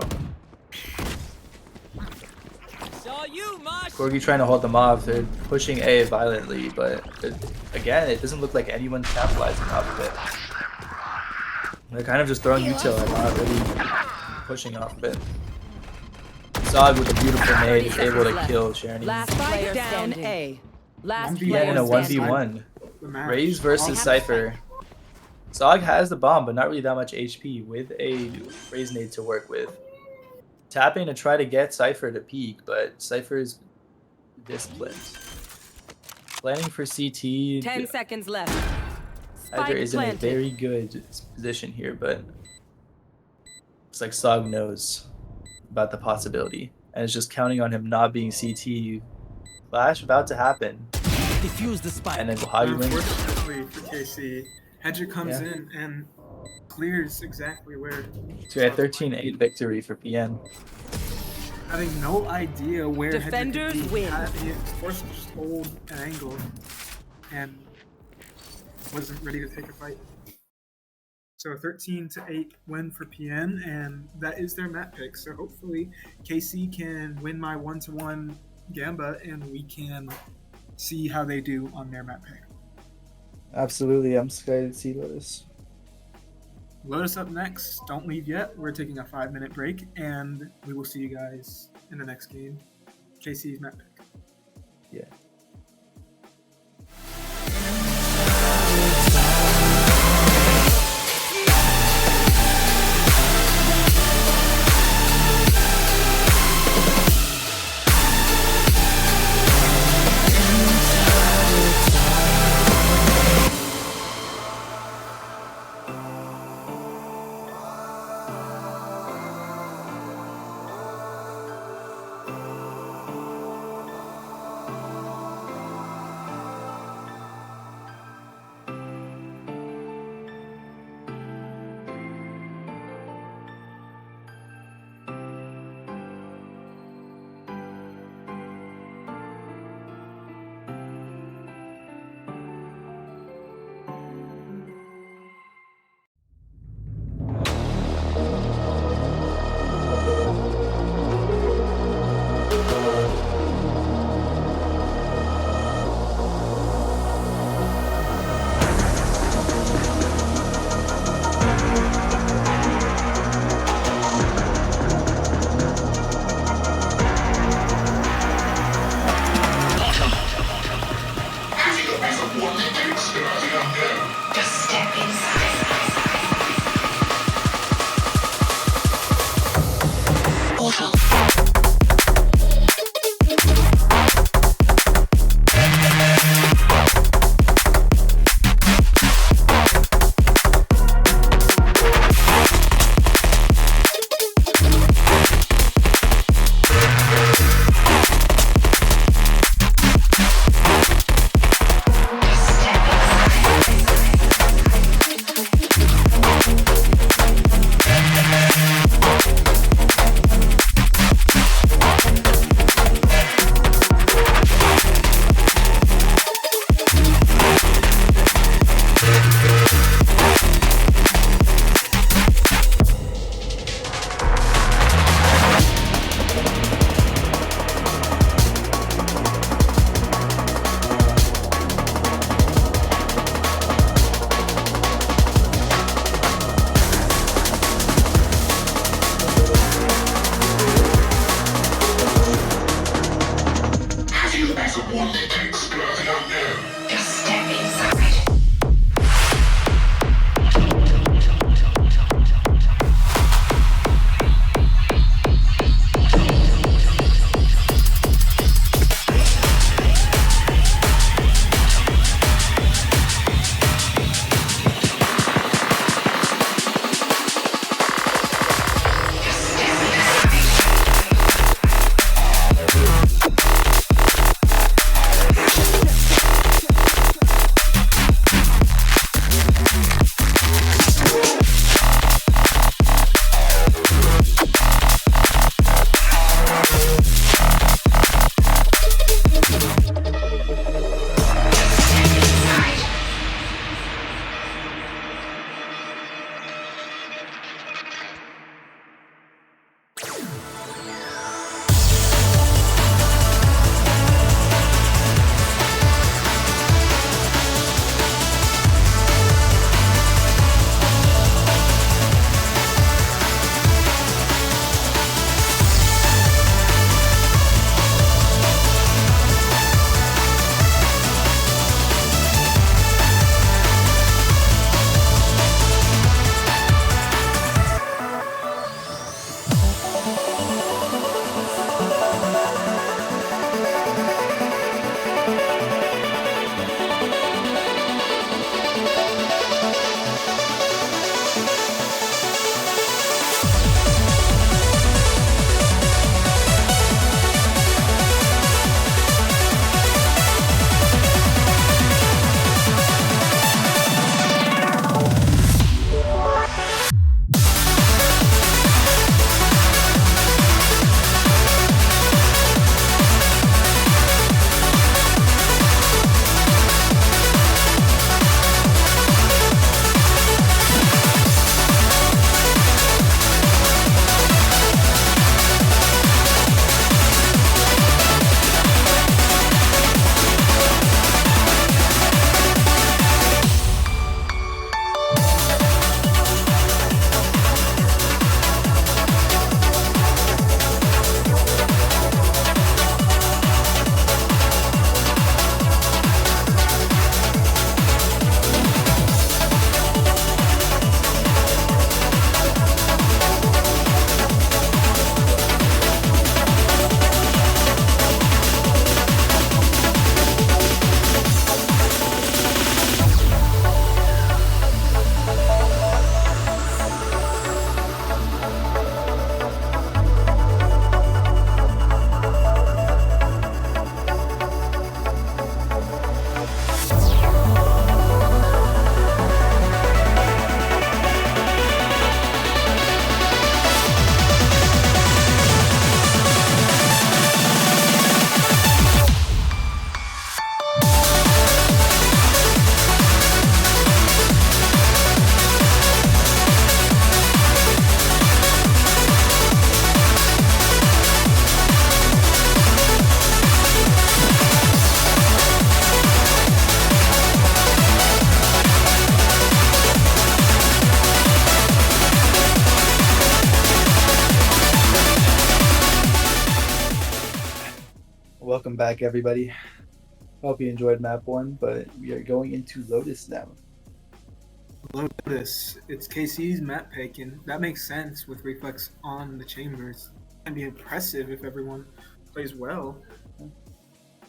Saw you, Mosh. Gorgie trying to hold them off. They're pushing A violently, but again, it doesn't look like anyone's capitalizing off of it. They're kind of just throwing util and not really pushing off of it. Zog with a beautiful nade is able to kill Sharony. Last player down A. Last Yeah, in a player standing. 1v1. The match. Raze versus Cypher. Zog has the bomb, but not really that much HP with a Raze nade to work with. Tapping to try to get Cypher to peak, but Cypher is disciplined. Planning for CT. 10 seconds left. Cypher Spike is in a planted. very good position here, but looks like Zog knows about the possibility and is just counting on him not being CT. Flash about to happen. Defuse the spike. And then Bahagi wins. Unfortunately for KC, Hedger comes in and clears exactly where. So a 13-8 victory for PN. Having no idea where Defenders Hedger could be. win. He forced to just hold an angle and wasn't ready to take a fight. So a 13-8 win for PN, and that is their map pick. So hopefully KC can win my 1-to-1 Gamba, and we can see how they do on their map pick. Absolutely, I'm excited to see Lotus. Lotus up next. Don't leave yet. We're taking a 5-minute break, and we will see you guys in the next game. KC's map pick. Yeah. Welcome back, everybody. Hope you enjoyed map 1, but we are going into Lotus now. Lotus, it's KC's map picking. That makes sense with Reflex on the chambers. Can be impressive if everyone plays well.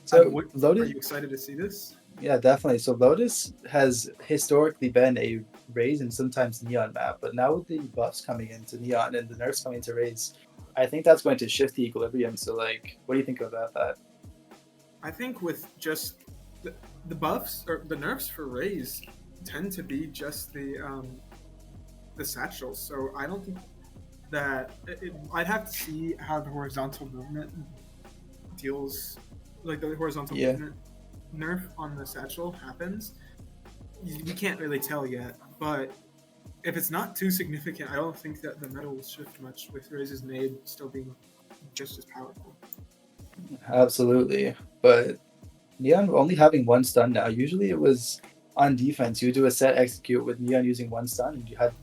So Are Lotus, you excited to see this? yeah, definitely. So Lotus has historically been a Raze and sometimes Neon map, but now with the buffs coming into Neon and the nerfs coming into Raze, I think that's going to shift the equilibrium. So, like, what do you think about that? I think with just the buffs or the nerfs for Raze tend to be just the satchels. So I don't think that I'd have to see how the horizontal movement deals, like the horizontal movement nerf on the satchel happens. We can't really tell yet, but if it's not too significant, I don't think that the meta will shift much with Raze's nade still being just as powerful. Absolutely, but Neon only having one stun now. Usually it was on defense. You do a set execute with Neon using one stun, and you had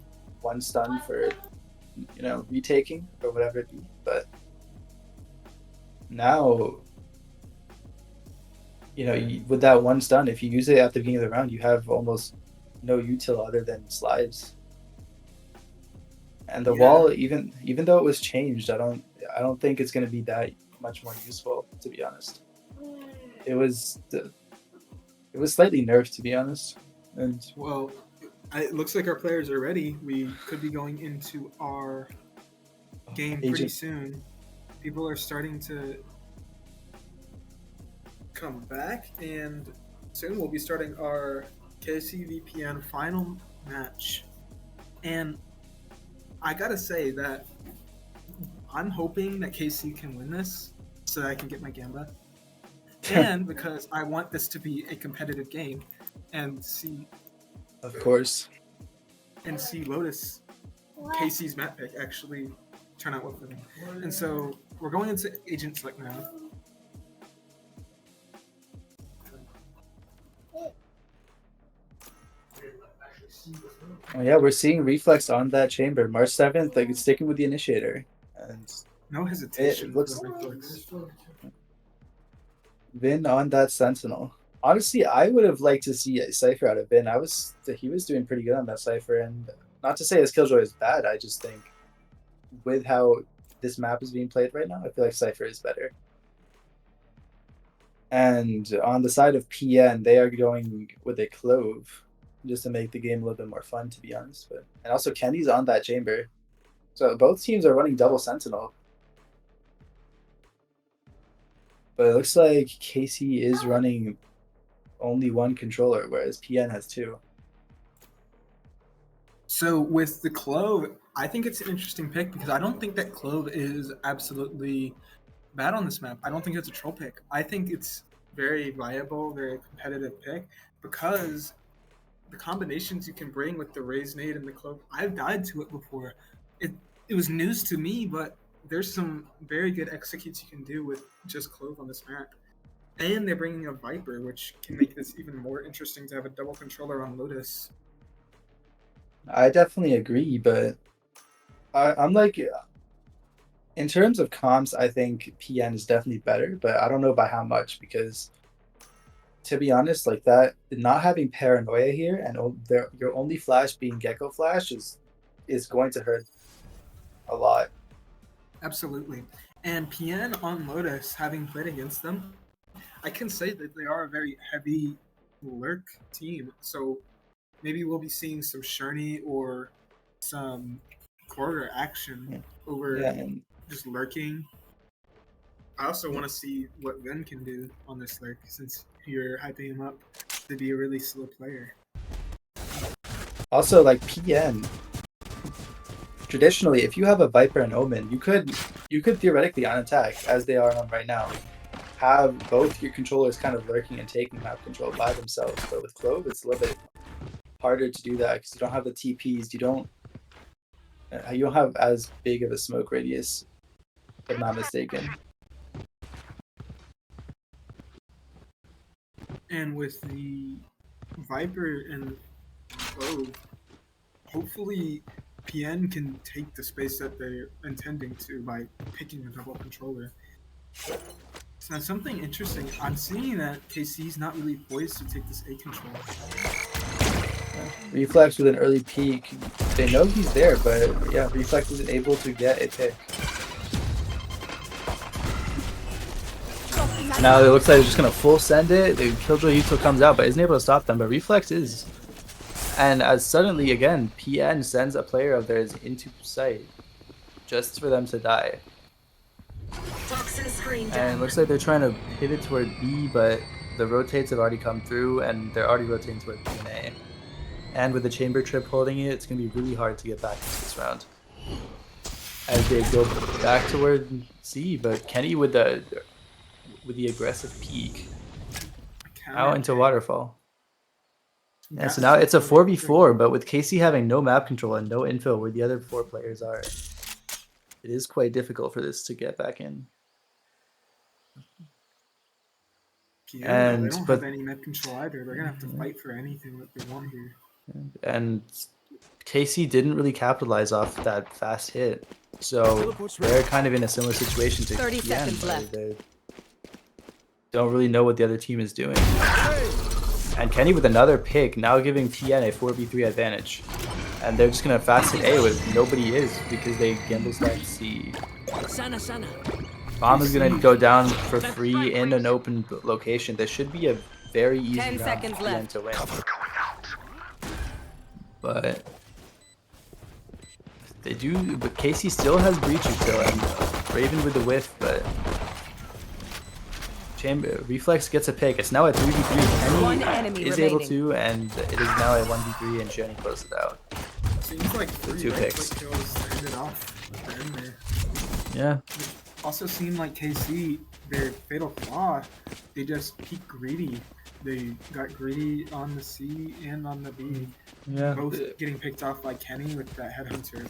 one stun for, retaking or whatever it be. But now, with that one stun, if you use it at the beginning of the round, you have almost no util other than slides. And the wall, even though it was changed, I don't think it's going to be that much more useful, to be honest. It was slightly nerfed, to be honest. And well, it looks like our players are ready. We could be going into our game pretty soon. People are starting to come back, and soon we'll be starting our KCVPN final match. And I gotta say that I'm hoping that KC can win this so that I can get my Gamba. And because I want this to be a competitive game and see, of course, and see Lotus, KC's map pick actually turn out well for them. And so we're going into agent select now. Oh, yeah, we're seeing Reflex on that chamber. March 7th, like, it's sticking with the initiator. And no hesitation. It looks Vin on that Sentinel. Honestly, I would have liked to see a Cypher out of Vin. He was doing pretty good on that Cypher, and not to say his Killjoy is bad, I just think with how this map is being played right now, I feel like Cypher is better. And on the side of PN, they are going with a Clove just to make the game a little bit more fun, to be honest. And also Kenny's on that chamber. So both teams are running double Sentinel. But it looks like KC is running only one controller, whereas PN has two. So with the Clove, I think it's an interesting pick because I don't think that Clove is absolutely bad on this map. I don't think it's a troll pick. I think it's very viable, very competitive pick because the combinations you can bring with the Raze nade and the Clove, I've died to it before. It was news to me, but there's some very good executes you can do with just Clove on this map. And they're bringing a Viper, which can make this even more interesting to have a double controller on Lotus. I definitely agree, but I'm like, in terms of comps, I think PN is definitely better, but I don't know by how much because, to be honest, like that, not having Paranoia here and your only flash being Gecko Flash is going to hurt a lot. Absolutely. And PN on Lotus, having played against them, I can say that they are a very heavy lurk team. So maybe we'll be seeing some Sherney or some quarter action over just lurking. I also want to see what Ven can do on this lurk since you're hyping him up to be a really slow player. Also, like PN, traditionally, if you have a Viper and Omen, you could theoretically on attack, as they are on right now, have both your controllers kind of lurking and taking map control by themselves. But with Clove, it's a little bit harder to do that because you don't have the TPs. You don't have as big of a smoke radius, if I'm not mistaken. And with the Viper and Clove, hopefully PN can take the space that they're intending to by picking a double controller. So something interesting. I'm seeing that KC's not really poised to take this A control. Reflex with an early peek. They know he's there, but yeah, Reflex isn't able to get a pick. Now it looks like they're just gonna full send it. The Killjoy Util comes out, but isn't able to stop them. But Reflex is, and as suddenly again, PN sends a player of theirs into sight, just for them to die. And it looks like they're trying to pivot toward B, but the rotates have already come through, and they're already rotating toward B and A. And with the chamber trip holding it, it's gonna be really hard to get back into this round. As they go back toward C, but Kenny with the aggressive peek out into waterfall. Yeah, so now it's a 4v4, but with KC having no map control and no info where the other 4 players are, it is quite difficult for this to get back in. Yeah, they don't have any map control either. They're gonna have to fight for anything that they want here. And KC didn't really capitalize off that fast hit, so they're kind of in a similar situation to 30 PN, seconds where left. they don't really know what the other team is doing. And Kenny with another pick, now giving PN a 4v3 advantage. And they're just gonna fast hit A with nobody is because they gamble stack C. Bomb is gonna go down for free in an open location. This should be a very easy 10 round seconds for PN left to win. But they do. But Casey still has breach util and Raven with the whiff, but Chamber Reflex gets a pick. It's now a 3v3. One Kenny enemy is remaining. able to, and it is now a 1v3, and Jenny closes it out. Seems like 3 2 picks. kills to end it off at the end there. Yeah. Also seemed like KC, their fatal flaw, they just peaked greedy. They got greedy on the C and on the B. Yeah. Both getting picked off by Kenny with that headhunter.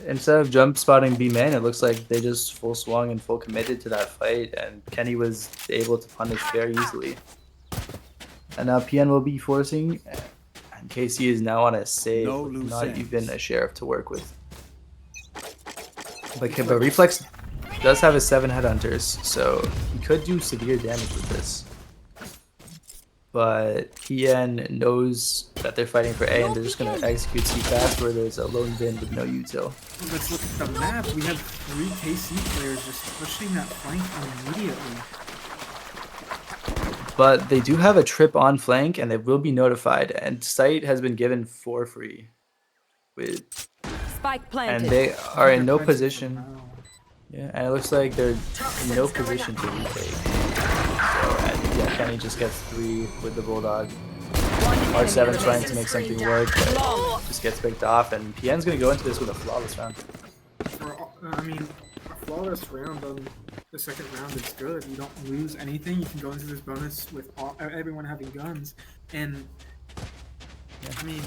Instead of jump spotting B main, it looks like they just full swung and full committed to that fight, and Kenny was able to punish very easily. And now PN will be forcing, and KC is now on a save, No with loose not ends. even a sheriff to work with. But Reflex does have his 7 headhunters, so he could do severe damage with this. But PN knows that they're fighting for A, and they're just going to execute C fast where there's a lone bin with no util. Let's look at the map. We have 3 KC players just pushing that flank immediately. But they do have a trip on flank, and they will be notified. And site has been given for free, Spike planted. and they are in no They're planting position. for now. Yeah, and it looks like they're in no position to retake. So yeah, Kenny just gets 3 with the bulldog. R7 trying to make something work, but just gets picked off, and PN's gonna go into this with a flawless round. I mean, a flawless round on the second round is good. You don't lose anything. You can go into this bonus with everyone having guns. And, I mean,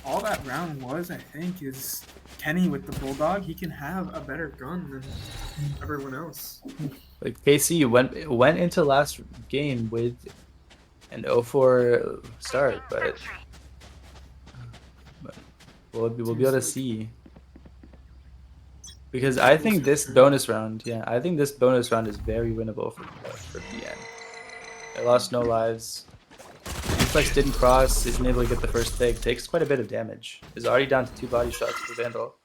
all that round was, I think, is Kenny with the bulldog. He can have a better gun than everyone else. Like KC went into last game with an 0-4 start, but we'll be able to see. Because I think this bonus round, I think this bonus round is very winnable for PN. They lost no lives. Reflex didn't cross, isn't able to get the first pick, takes quite a bit of damage. Is already down to 2 body shots for Vandal.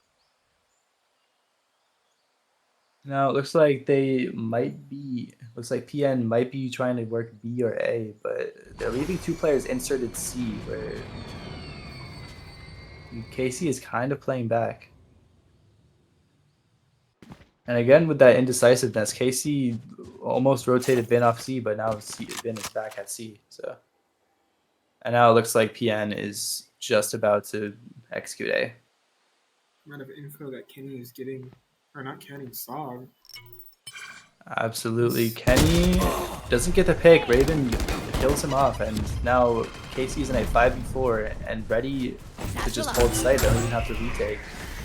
Now it looks like PN might be trying to work B or A, but they're leaving 2 players inserted C, where Casey is kind of playing back. And again, with that indecisiveness, KC almost rotated Vin off C, but now Vin is back at C. So, and now it looks like PN is just about to execute A. Amount of info that Kenny is getting, or not Kenny, Sog. Absolutely. Kenny doesn't get the pick. Raven kills him off, and now Casey's in a 5v4 and ready to just hold site. They don't even have to retake.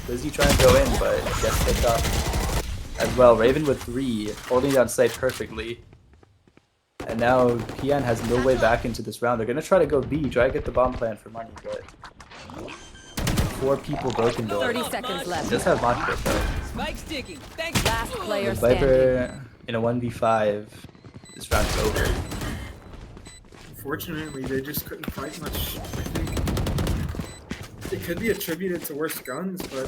Lizzie trying to go in, but gets picked off as well. Raven with 3, holding down site perfectly. And now PN has no way back into this round. They're going to try to go B, try to get the bomb plan for money, but 4 people broken door. 30 seconds left. Just have Mockbit though. Last player standing. Viper in a 1v5. this round is over. Unfortunately, they just couldn't fight much. I think it could be attributed to worse guns, but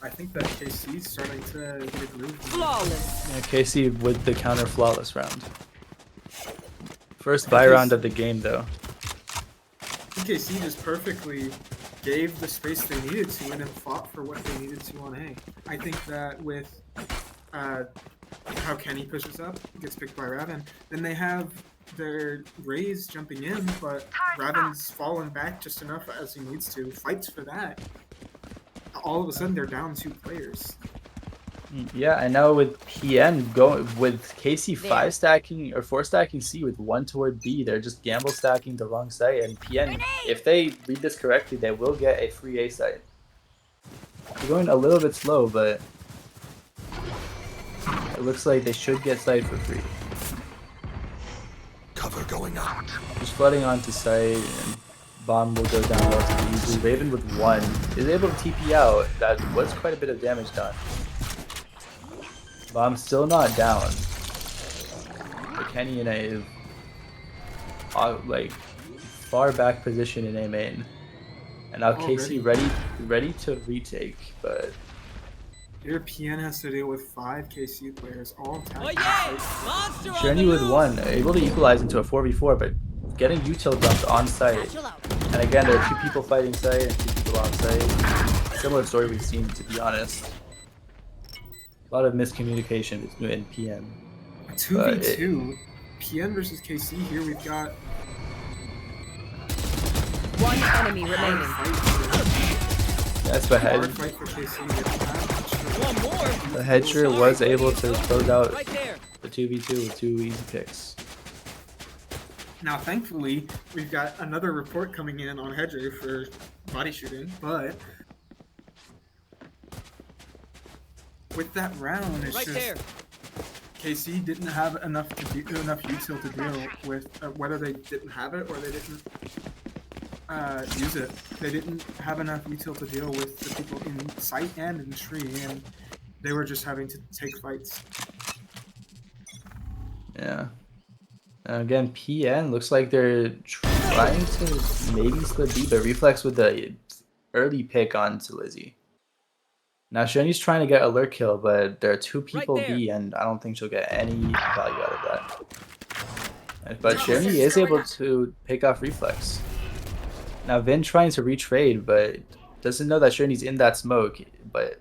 I think that KC's starting to get a groove. Flawless. Yeah, Casey with the counter flawless round. First buy round of the game though. I think KC just perfectly gave the space they needed to and then fought for what they needed to on A. I think that with how Kenny pushes up, gets picked by Raven, then they have their Raze jumping in, but Raven's fallen back just enough as he needs to, fights for that. All of a sudden they're down 2 players. Yeah, I know with PN going with KC 5 stacking or 4 stacking C with 1 toward B, they're just gamble stacking the wrong site, and PN, if they read this correctly, they will get a free A site. They're going a little bit slow, but it looks like they should get site for free. Cover going out. Just flooding onto site, and bomb will go down relatively easily. Raven with 1 is able to TP out. That was quite a bit of damage done. Bomb's still not down. But Kenny in a like far back position in A main, and now KC ready to retake, but Here PN has to deal with 5 KC players all attacking. Journey with 1 able to equalize into a 4v4, but getting util dumped on site. And again, there are 2 people fighting site and 2 people on site. Similar story we've seen, to be honest. A lot of miscommunication between PN. 2v2. PN versus KC. Here we've got 1 enemy remaining. That's the head. hard fight for KC. The Hedger was able to close out the 2v2 with 2 easy picks. Now, thankfully, we've got another report coming in on Hedger for body shooting, but with that round, it's just KC didn't have enough util to deal with whether they didn't have it or they didn't use it. They didn't have enough util to deal with the people in sight and in tree, and they were just having to take fights. Yeah. And again, PN looks like they're trying to maybe split B, but Reflex with the early pick onto Lizzie. Now Shani's trying to get a lurk kill, but there are 2 people B, and I don't think she'll get any value out of that. But Shani is able to pick off Reflex. Now Vin trying to retrade, but doesn't know that Shani's in that smoke, but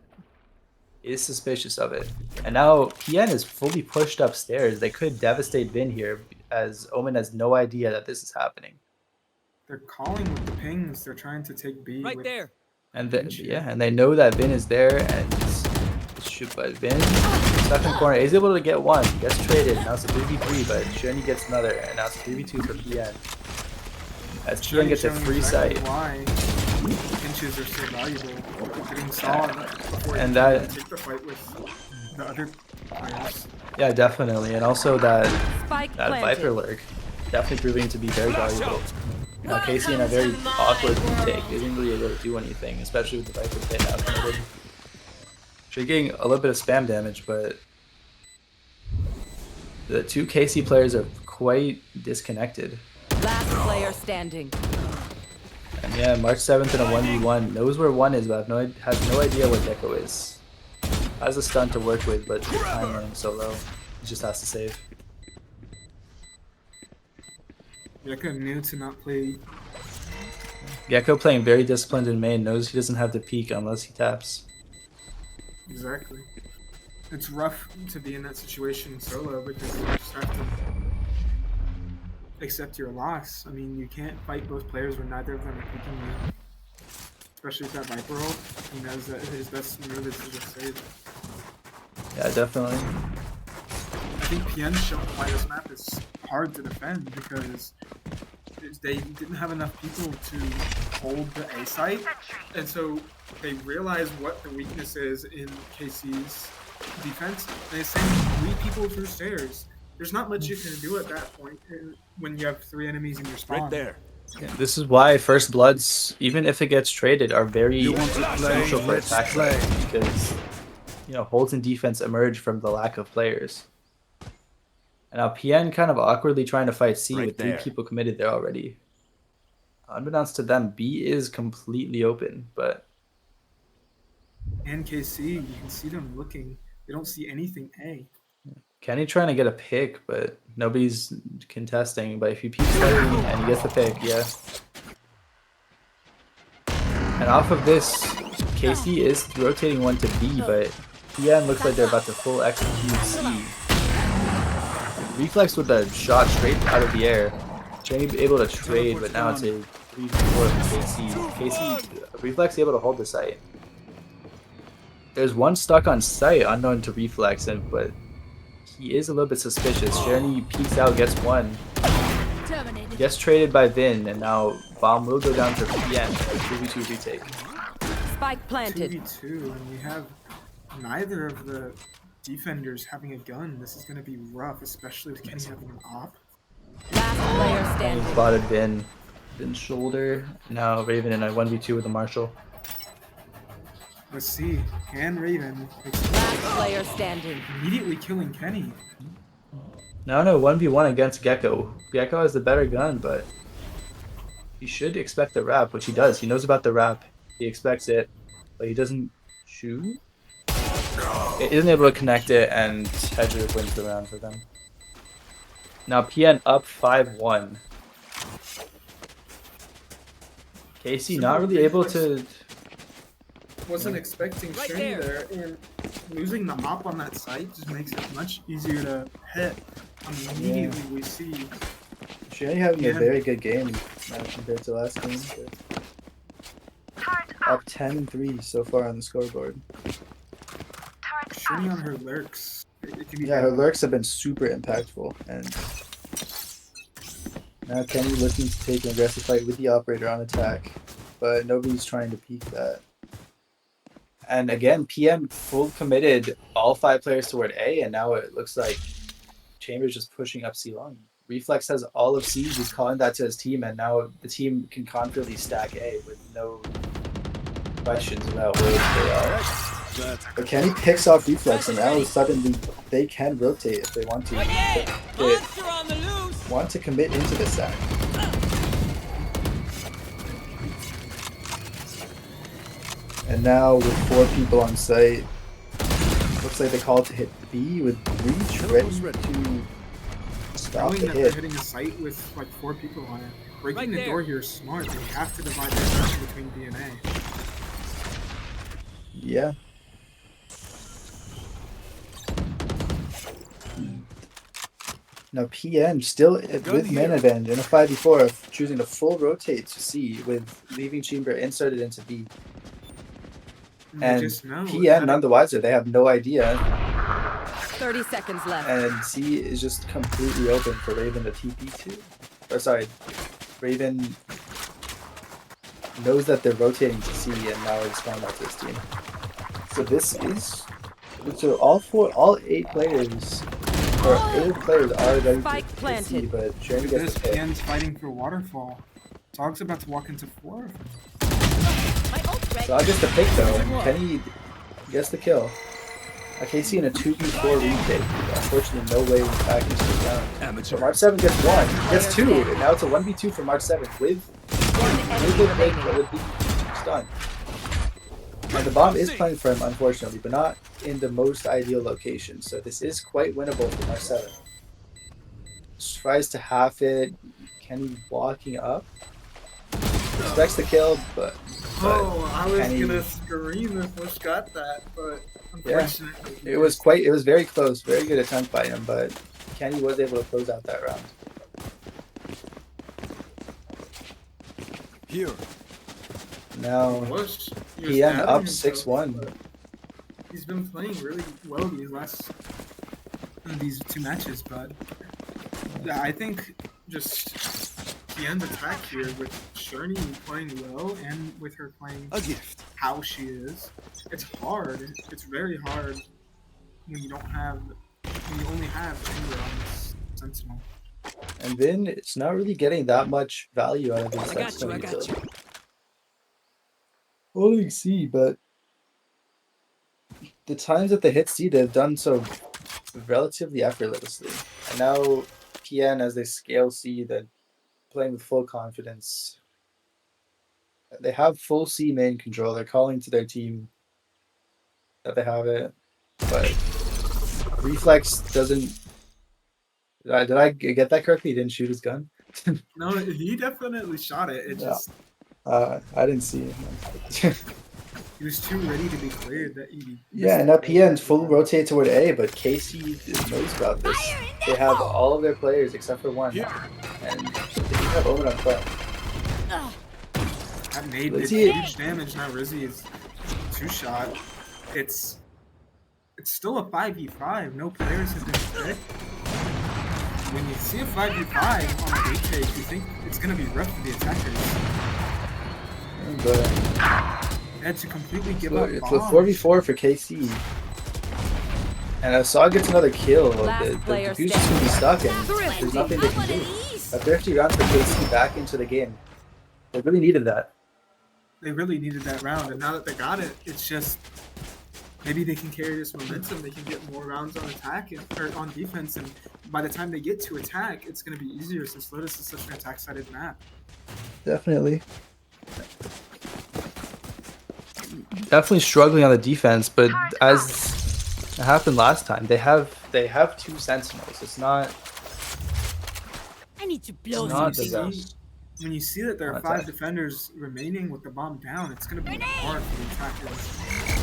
is suspicious of it. And now PN is fully pushed upstairs. They could devastate Vin here, as Omen has no idea that this is happening. They're calling with the pings. They're trying to take B. Right there. And and they know that Vin is there, and just shoot. But Vin stuck in the corner, is able to get 1, gets traded. Now it's a 3v3, but Shani gets another, and now it's a 3v2 for PN. As PN gets a free site. Why inches are so valuable. Getting solid before And you that take the fight with the other players. Yeah, definitely, and also that Spike that planted. Viper lurk definitely proving to be very valuable. Now Casey in a very awkward retake, they didn't really able to do anything, especially with the Viper pit now committed. She's getting a little bit of spam damage, but the 2 KC players are quite disconnected. Last player standing. And yeah, March 7th in a 1v1 knows where 1 is, but has no idea where Gecko is. Has a stun to work with, but the time running so low, he just has to save. Gecko knew to not play. Gecko playing very disciplined in main, knows he doesn't have to peek unless he taps. Exactly. It's rough to be in that situation solo because you just have to accept your loss. I mean, you can't fight both players when neither of them are peeking you. Especially with that Viper roll, he knows that his best move is to just save. Yeah, definitely. I think PN's shown why this map is hard to defend because they didn't have enough people to hold the A site, and so they realized what the weakness is in KC's defense. And they sent 3 people through stairs. There's not much you can do at that point when you have 3 enemies in your spawn. Right there. Yeah, this is why First Bloods, even if it gets traded, are very You want to play? crucial for Let's attack play. because holds in defense emerge from the lack of players. And now PN kind of awkwardly trying to fight C Right with 3 there. people committed there already. Unbeknownst to them, B is completely open, but And KC, you can see them looking. They don't see anything A. Kenny trying to get a pick, but nobody's contesting. But if he peeks heavily and he gets the pick, yeah. And off of this, KC is rotating one to B, but PN looks like they're about to full execute C. Reflex with the shot straight out of the air. Jenny able to trade, but now it's a 3-4 for KC. KC, Reflex able to hold the site. There's one stuck on site, unknown to Reflex, but he is a little bit suspicious. Journey peeks out, gets one. Gets traded by Vin, and now Bomb will go down to PN. 2v2 retake. Spike planted. 2v2, and we have neither of the defenders having a gun. This is going to be rough, especially with Kenny having an op. Last player And standing. he spotted Vin's shoulder. Now Raven in a 1v2 with the Marshall. Let's see. Can Raven Last player standing. immediately killing Kenny? Now no 1v1 against Gecko. Gecko has the better gun, but he should expect the wrap, which he does. He knows about the wrap. He expects it, but he doesn't shoot. It isn't able to connect it, and Hedger wins the round for them. Now PN up 5-1. KC not really able to. Wasn't expecting Right Shiny there. there, and losing the op on that site just makes it much easier to hit. Immediately we see Shani having a Yeah. very good game now compared to last game. Up 10-3 so far on the scoreboard. Shiny on her lurks. It can be Yeah, her lurks have been super impactful, and now Kenny looking to take an aggressive fight with the operator on attack, but nobody's trying to peek that. And again, PM full committed all 5 players toward A, and now it looks like Chambers just pushing up C long. Reflex has all of C, he's calling that to his team, and now the team can confidently stack A with no questions about where they are. But Kenny picks off Reflex, and now suddenly they can rotate if they want to. They want to commit into the stack. And now with 4 people on site, looks like they called to hit B with Breach ready to stop knowing the that they're hit. hitting a site with like 4 people on it. Breaking Right the there. door here is smart. They have to divide their attention between B and A. Yeah. Now PN still with man advantage in a 5v4 of choosing to full rotate to C with leaving Chamber inserted into B. They And just know PN none the wiser, they have no idea. 30 seconds left. And C is just completely open for Raven to TP to. Or sorry, Raven knows that they're rotating to C and now it's going out to his team. So this is all 8 players or 8 players are ready Spike to C, planted. but Jeremy Look at gets this, the pick. PN's fighting for Waterfall. Dog's about to walk into 4 of them. So I gets the pick though. Kenny gets the kill. KC in a 2v4 retake. Unfortunately, no way back into the round. So March 7 gets 1, gets 2, and now it's a 1v2 for March 7 with the pick with the stun. And the bomb is playing for him, unfortunately, but not in the most ideal location. So this is quite winnable for March 7. Tries to half it. Kenny walking up. Expects the kill, but Oh, I was Kenny- gonna scream if Bush got that, but Yeah. unfortunately, it was very close. Very good attempt by him, but Kenny was able to close out that round. Here. Now Bush. He was PN gathering up himself, 6-1. but he's been playing really well these 2 matches, but yeah, I think just PN's attack here with Sherney playing well and with her playing A gift. how she is, it's hard. It's very hard when you only have Chamber on this Sentinel. And then it's not really getting that much value out of his I got you, Sentinel I got utility. Holding C, but the times that they hit C, they've done so relatively effortlessly. And now PN, as they scale C, they're playing with full confidence. They have full C main control. They're calling to their team that they have it, but Reflex doesn't. Did I get that correctly? He didn't shoot his gun. No, he definitely shot it. It Yeah. just I didn't see it. he was too ready to be cleared that he. Yeah, and now PN's full rotate toward A, but KC knows about this. They have all of their players except for one, and they do have Omen on front. That made Let's it see it. huge damage. Now Rizzy is 2-shot. It's still a 5v5. No players have been picked. When you see a 5v5 on a retake, you think it's gonna be rough for the attackers. But They had to completely give so up it's a bombs. 4v4 for KC. And if Saw gets another kill, Last the player Goose is going to be stuck, and there's nothing they can do. A thrifty round for KC back into the game. They really needed that. They really needed that round, and now that they got it, it's just maybe they can carry this momentum. They can get more rounds on attack or on defense, and by the time they get to attack, it's going to be easier since Lotus is such an attack-sided map. Definitely. Definitely struggling on the defense, but as it happened last time, they have two sentinels. It's not. I need to blow It's not the something. best. When you see that there are Not 5 attack. defenders remaining with the bomb down, it's going to be hard for the attackers.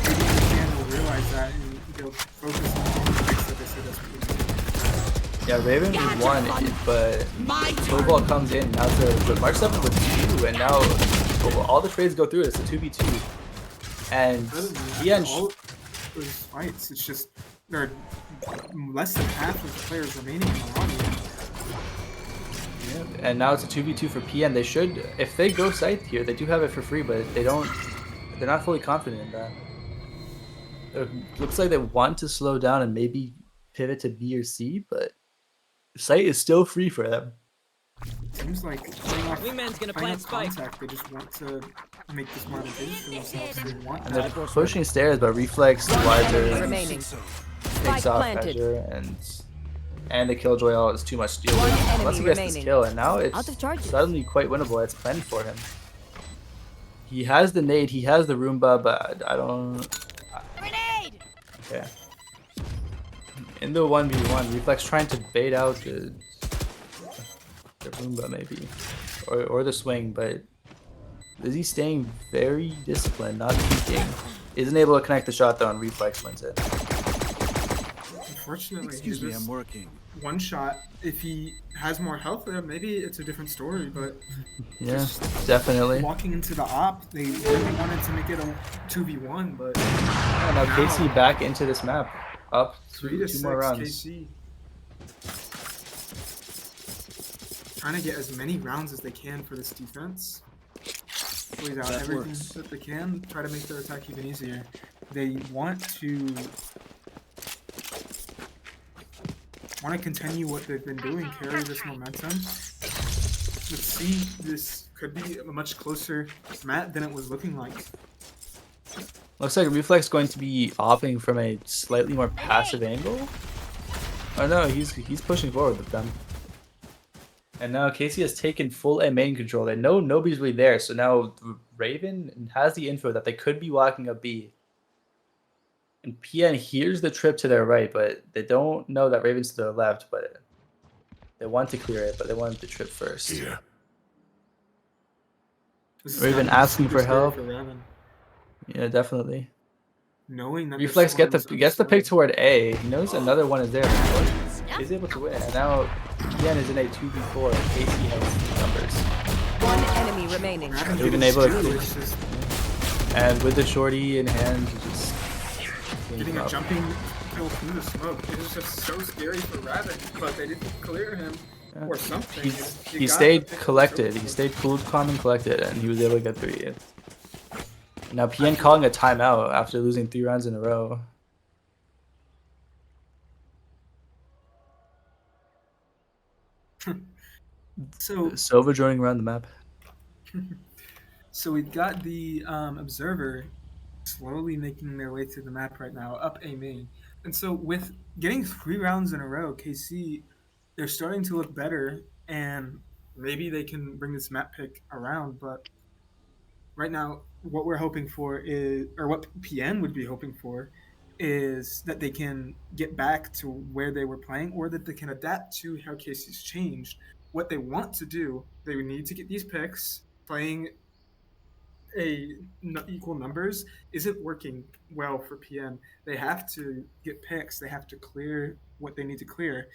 Maybe the fan will realize that and they'll focus on the fix that they said that's what Yeah, Raven won, but Snowball comes in now to March 7 with 2, and now all the trades go through. It's a 2v2, and PN. all those fights, it's just there are less than half of the players remaining in the lobby. And now it's a 2v2 for PN. They should, if they go Scythe here, they do have it for free, but they're not fully confident in that. It looks like they want to slow down and maybe pivot to B or C, but Scythe is still free for them. Seems like playing off, Wingman's gonna playing plant off spike. contact, they just want to make this more advantageous for themselves. They want And that. they're pushing stairs, but Reflex, Enemy Wiser, remaining. takes Spike off planted. Measure, and the Killjoy all is too much to deal One with. enemy Once he gets this remaining. kill, and now Out it's of charges. suddenly quite winnable. It's planned for him. He has the nade, he has the Roomba, but I don't... Grenade! Okay. In the 1v1, Reflex trying to bait out the Roomba maybe, or the swing, but is he staying very disciplined, not peeking? Isn't able to connect the shot though, and Reflex wins it. Unfortunately, Excuse me, I'm working. one shot. If he has more health there, maybe it's a different story. But Yeah, definitely. walking into the op, they really wanted to make it a 2v1, but Yeah, now KC back into this map, up 3 to 2 more 6 rounds. KC. Trying to get as many rounds as they can for this defense. Squeeze out That everything works. that they can, try to make their attack even easier. They want to continue what they've been doing, carry this momentum. Let's see, this could be a much closer map than it was looking like. Looks like Reflex going to be opting from a slightly more passive angle. Oh no, he's pushing forward with them. And now Casey has taken full A main control. They know nobody's really there, so now Raven has the info that they could be walking up B. And PN hears the trip to their right, but they don't know that Raven's to their left, but they want to clear it, but they want the trip first. Here. This is Raven gotta be asking super for scary help. for Raven. Yeah, definitely. Knowing that Reflex there's gets someone the pick understood. toward A. He knows another one is there. He's able to win. And now PN is in a 2v4. Casey has numbers. One enemy remaining. Raven They've been did able to too, clear. it's just And with the shorty in hand, he just getting a jumping kill through the smoke. It was just so scary for Raven, but they didn't clear him or something. He stayed collected. He stayed cool, calm, and collected, and he was able to get 3. Now PN calling a timeout after losing 3 rounds in a row. So Sova joining around the map. So we've got the observer slowly making their way through the map right now, up A main. And so with getting 3 rounds in a row, KC, they're starting to look better, and maybe they can bring this map pick around. But right now, what we're hoping for is, or what PN would be hoping for, is that they can get back to where they were playing, or that they can adapt to how KC's changed. What they want to do, they would need to get these picks playing equal numbers isn't working well for PN. They have to get picks. They have to clear what they need to clear.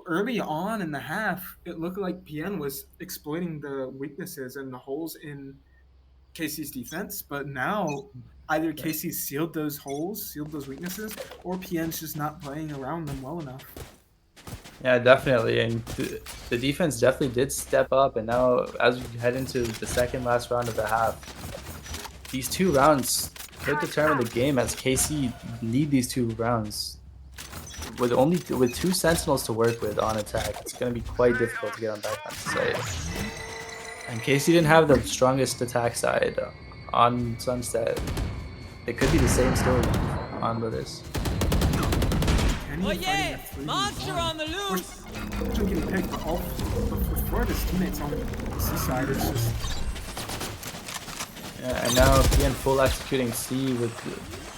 Early on in the half, it looked like PN was exploiting the weaknesses and the holes in KC's defense, but now either KC sealed those holes, sealed those weaknesses, or PN's just not playing around them well enough. Yeah, definitely. And the defense definitely did step up. And now, as we head into the second last round of the half, these 2 rounds could determine the game, as KC need these 2 rounds. With 2 Sentinels to work with on attack, it's going to be quite difficult to get on that side. And KC didn't have the strongest attack side on Sunset. It could be the same story on Withers. Oh yeah! Monster on the loose! Getting picked off before his teammates on the C side. It's just Yeah, and now PN full executing C with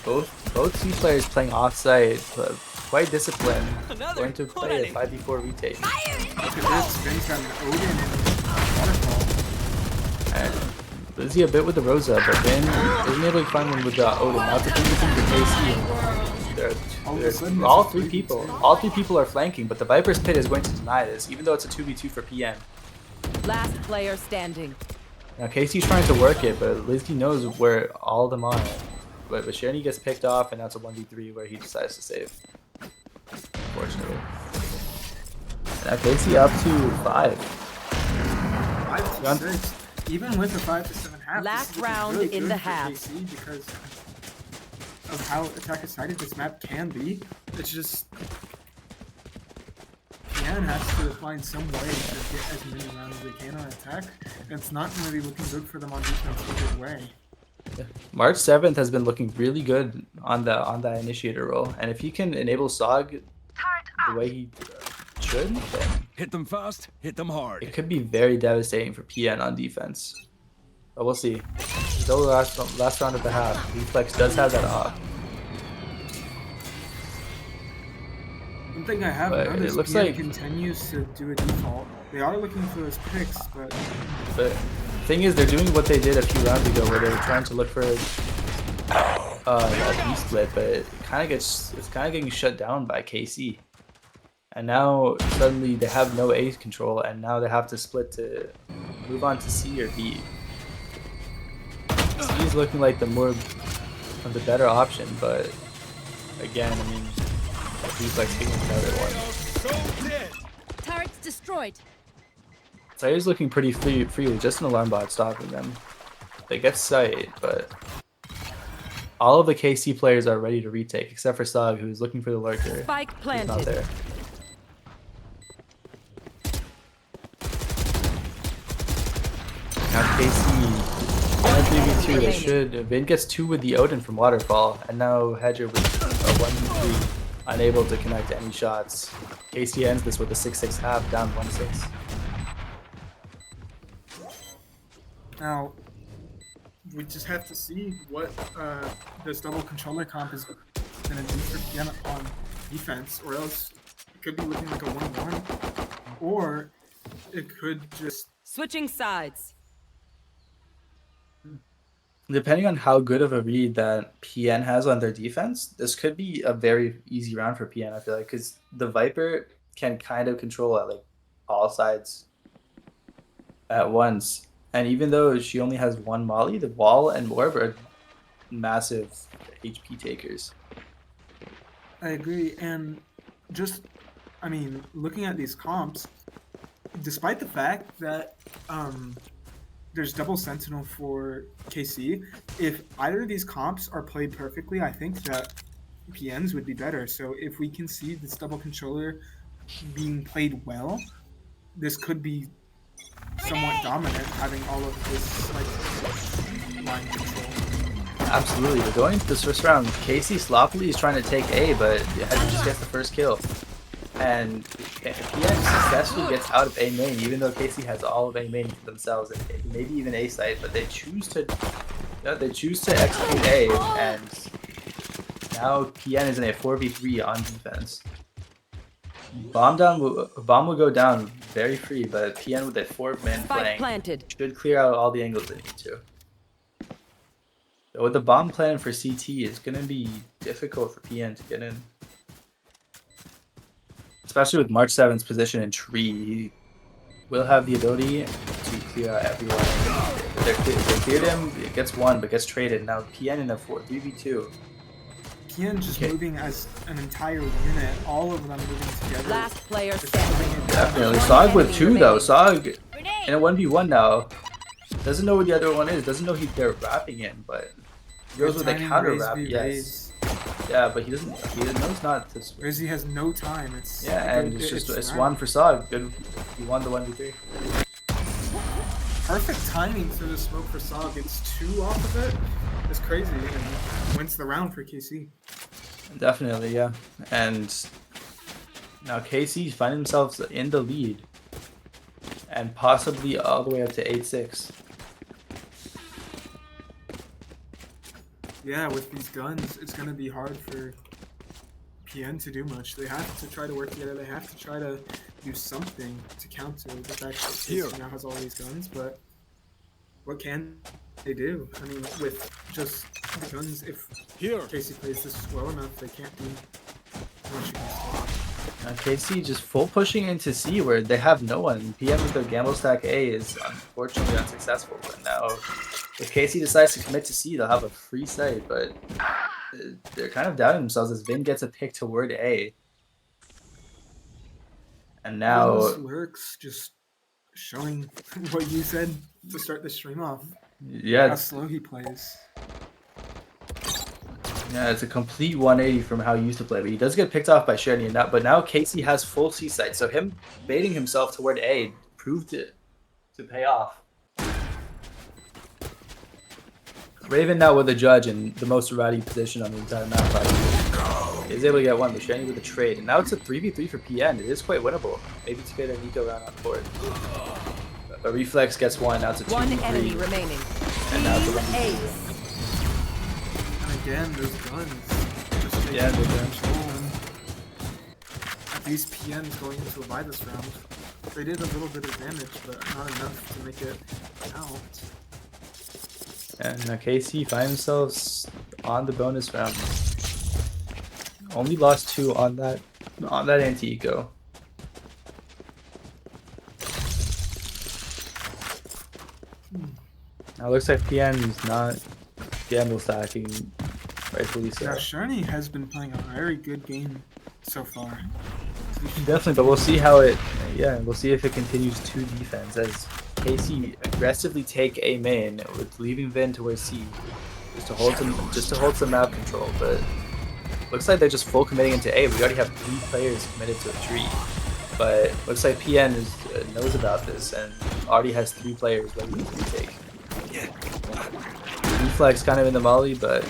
both C players playing offside, but quite disciplined. Going to play a 5v4 retake. look at this. Vin's got an Odin and Waterfall. And Lizzie a bit with the Rosa, but Vin isn't able to find one with the Odin. Now it's a 3v3 for KC. All three people are flanking, but the Viper's Pit is going to deny this, even though it's a 2v2 for PN. Last player standing. Now KC's trying to work it, but Lizzie knows where all of them are. But Sharni gets picked off, and that's a 1v3 where he decides to save. Unfortunately. Now KC up to 5. 5 to 6. Even with the 5 to 7 half. Last round really in the half. KC because of how attack-sided this map can be. It's just PN has to find some way to get as many rounds as they can on attack, and it's not going to be looking good for them on defense either way. March 7th has been looking really good on that initiator role, and if he can enable Sog the way he should, then hit them fast, hit them hard. It could be very devastating for PN on defense. But we'll see. Still the last round of the half. Reflex does have that off. One thing I have noticed, it looks PN like continues to do a default. They are looking for those picks, but the thing is, they're doing what they did a few rounds ago, where they were trying to look for a B split, but it's kind of getting shut down by KC. And now suddenly they have no A control, and now they have to split to move on to C or B. C is looking like the better option, but again, I mean, Reflex picking another one. Turrets destroyed. Sayer's looking pretty free with just an alarm bot stopping them. They get sight, but all of the KC players are ready to retake, except for Sog, who's looking for the lurker. Spike planted. He's not there. Now KC. 3v2, they should. Vin gets 2 with the Odin from Waterfall, and now Hedger with a 1v3, unable to connect any shots. KC ends this with a 6-6 half, down 1-6. now we just have to see what this double controller comp is going to do for PN on defense, or else it could be looking like a 1-1, or it could just... Switching sides. Depending on how good of a read that PN has on their defense, this could be a very easy round for PN, I feel like, because the Viper can kind of control at like all sides at once. And even though she only has 1 molly, the wall and orb are massive HP takers. I agree, and just, I mean, looking at these comps, despite the fact that there's double Sentinel for KC, if either of these comps are played perfectly, I think that PNs would be better. So if we can see this double controller being played well, this could be somewhat dominant, having all of this like line control. Absolutely. They're going into this first round. Casey sloppily is trying to take A, but just gets the first kill. And PN successfully gets out of A main, even though Casey has all of A main for themselves, and maybe even A site, but they choose to execute A, and now PN is in a 4v3 on defense. Bomb will go down very free, but PN with a 4-man flank should clear out all the angles they need to. So with the bomb plan for CT, it's going to be difficult for PN to get in. Especially with March 7's position in tree, he will have the ability to clear out everyone. They cleared him, it gets one, but gets traded. Now PN in a 3v2. PN just moving as an entire unit, all of them moving together. Last player standing. Definitely. Sog with 2 though. Sog in a 1v1 now. Doesn't know what the other one is. Doesn't know they're wrapping in, but goes with a counter wrap. Yes. Yeah, but he knows not to. Rizzy has no time. And it's one for Sog. Good. He won the 1v3. Perfect timing for the smoke for Sog. It's 2 off of it. It's crazy, and wins the round for KC. Definitely, yeah. And now KC find themselves in the lead, and possibly all the way up to 8-6. Yeah, with these guns, it's gonna be hard for PN to do much. They have to try to work together. They have to try to do something to counter the fact that KC now has all these guns. But what can they do? I mean, with just the guns, if KC plays this well enough, they can't do much against it. Now KC just full pushing into C where they have no one. PM with their gamble stack A is unfortunately unsuccessful. But now, if KC decides to commit to C, they'll have a free site. But they're kind of doubting themselves as Vin gets a pick toward A. And now Lurks just showing what you said to start the stream off. Yeah, how slow he plays. Yeah, it's a complete 180 from how he used to play, but he does get picked off by Sherny. But now Casey has full C site, so him baiting himself toward A proved it to pay off. Raven now with a judge in the most erratic position on the entire map. Is able to get one, but Sherny with a trade, and now it's a 3v3 for PN. It is quite winnable. Maybe to get a Nico round on board. But Reflex gets one. Now it's a 2v3. One enemy remaining. And now it's a 1v3. And again, those guns. Yeah, they're done. At least PN's going into a buy this round. They did a little bit of damage, but not enough to make it out. And now KC find themselves on the bonus round. Only lost 2 on that anti-eco. Now it looks like PN is not gamble stacking, rightfully so. Yeah, Sherny has been playing a very good game so far. Definitely, but we'll see how it. Yeah, we'll see if it continues to defense as KC aggressively take A main with leaving Vin to where C, just to hold some map control. But looks like they're just full committing into A. We already have 3 players committed to a tree, but looks like PN knows about this and already has 3 players ready to retake. Reflex kind of in the molly, but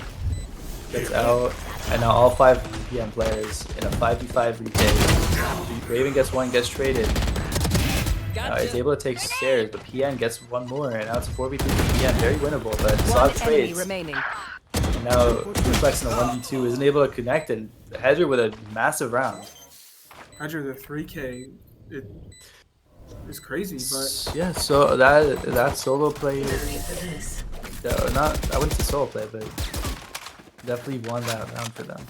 gets out, and now all 5 PN players in a 5v5 retake. Raven gets one, gets traded. He's able to take stairs, but PN gets one more, and now it's a 4v3 for PN. Very winnable, but Sog trades. And now Reflex in a 1v2 isn't able to connect, and Hedger with a massive round. Hedger, the 3K, it is crazy, but yeah. So that solo play, I wouldn't say solo play, but definitely won that round for them.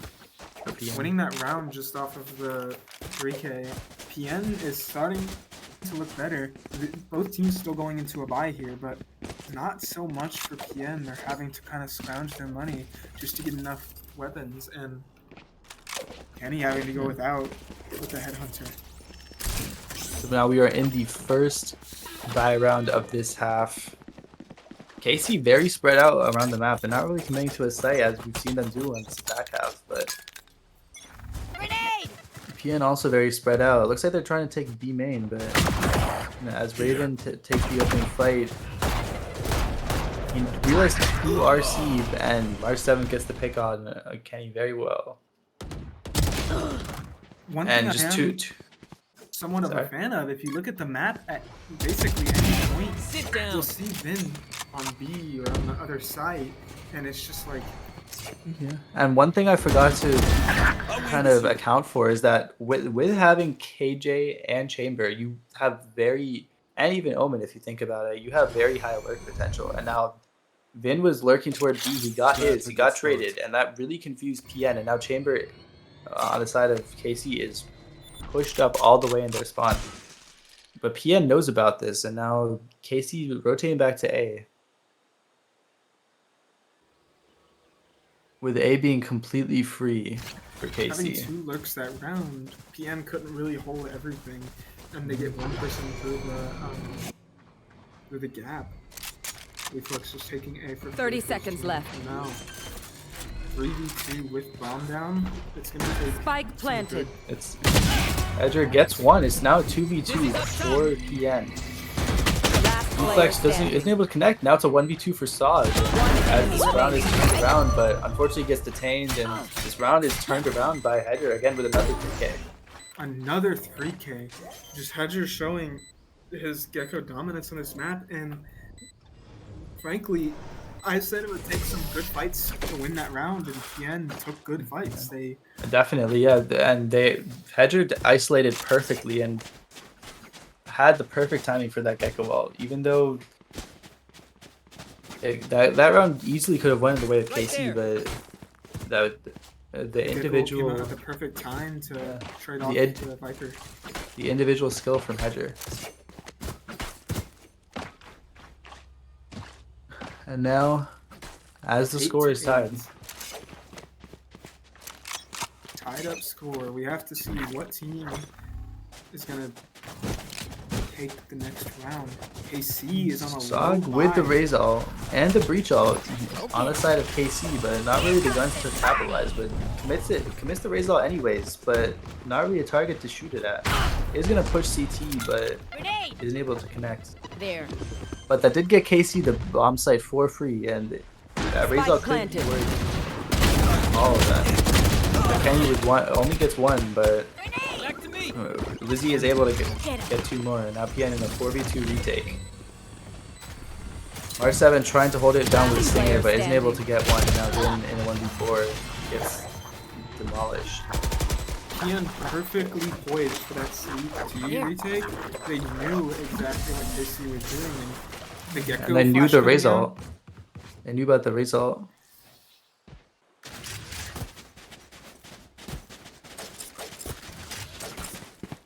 Winning that round just off of the 3K, PN is starting to look better. Both teams still going into a bye here, but not so much for PN. They're having to kind of scrounge their money just to get enough weapons, and Kenny having to go without with the headhunter. So now we are in the first bye round of this half. KC very spread out around the map. They're not really committing to a site as we've seen them do on this back half, but PN also very spread out. It looks like they're trying to take B main, but as Raven takes the opening fight, He realized 2 RC, and Mark 7 gets the pick on Kenny very well. One And thing just I am somewhat of a fan of, if you look at the map at basically any point, Sit down. you'll see Vin on B or on the other side, and it's just like... Yeah. And one thing I forgot to kind of account for is that with having KJ and Chamber, you have and even Omen, if you think about it, you have very high lurk potential. And now Vin was lurking toward B, he got he got traded, and that really confused PN. And now Chamber on the side of KC is pushed up all the way in their spawn. But PN knows about this, and now KC rotating back to A. With A being completely free for KC. Having 2 lurks that round, PN couldn't really hold everything, and they get 1 person through the gap. Reflex is taking A for 30 seconds left. Now, 3v2 with bomb down. It's gonna take Spike planted. It's Edger gets 1. It's now 2v2 for PN. Reflex isn't able to connect. Now it's a 1v2 for Saw. As this round is turned around, but unfortunately gets detained, and this round is turned around by Hedger again with another 3K. Another 3K. Just Hedger showing his Gecko dominance on this map, and frankly, I said it would take some good fights to win that round, and PN took good fights. They definitely, yeah, and Hedger isolated perfectly and had the perfect timing for that Gecko wall, even though that round easily could have went in the way of KC, but the individual came out at the perfect time to trade off the Viper. The individual skill from Hedger. And now, as the score is tied. Tied up score. We have to see what team is gonna take the next round. KC is on a Zog low with the buy. Raze ult and the Breach ult on the side of KC, but not really the guns to capitalize, but commits the Raze ult anyways, but not really a target to shoot it at. Is gonna push CT, but isn't able to connect. There. But that did get KC the bomb site for free, and that Raze ult could be worth all of that. Kenny with only gets 1, but Lizzie is able to get 2 more, and now PN in a 4v2 retake. R7 trying to hold it down with a stinger, but isn't able to get 1, and now Vin in a 1v4 gets demolished. PN perfectly poised for that CT retake. They knew exactly what KC was doing, and the Gecko And they knew the Raze down. ult. They knew about the Raze ult.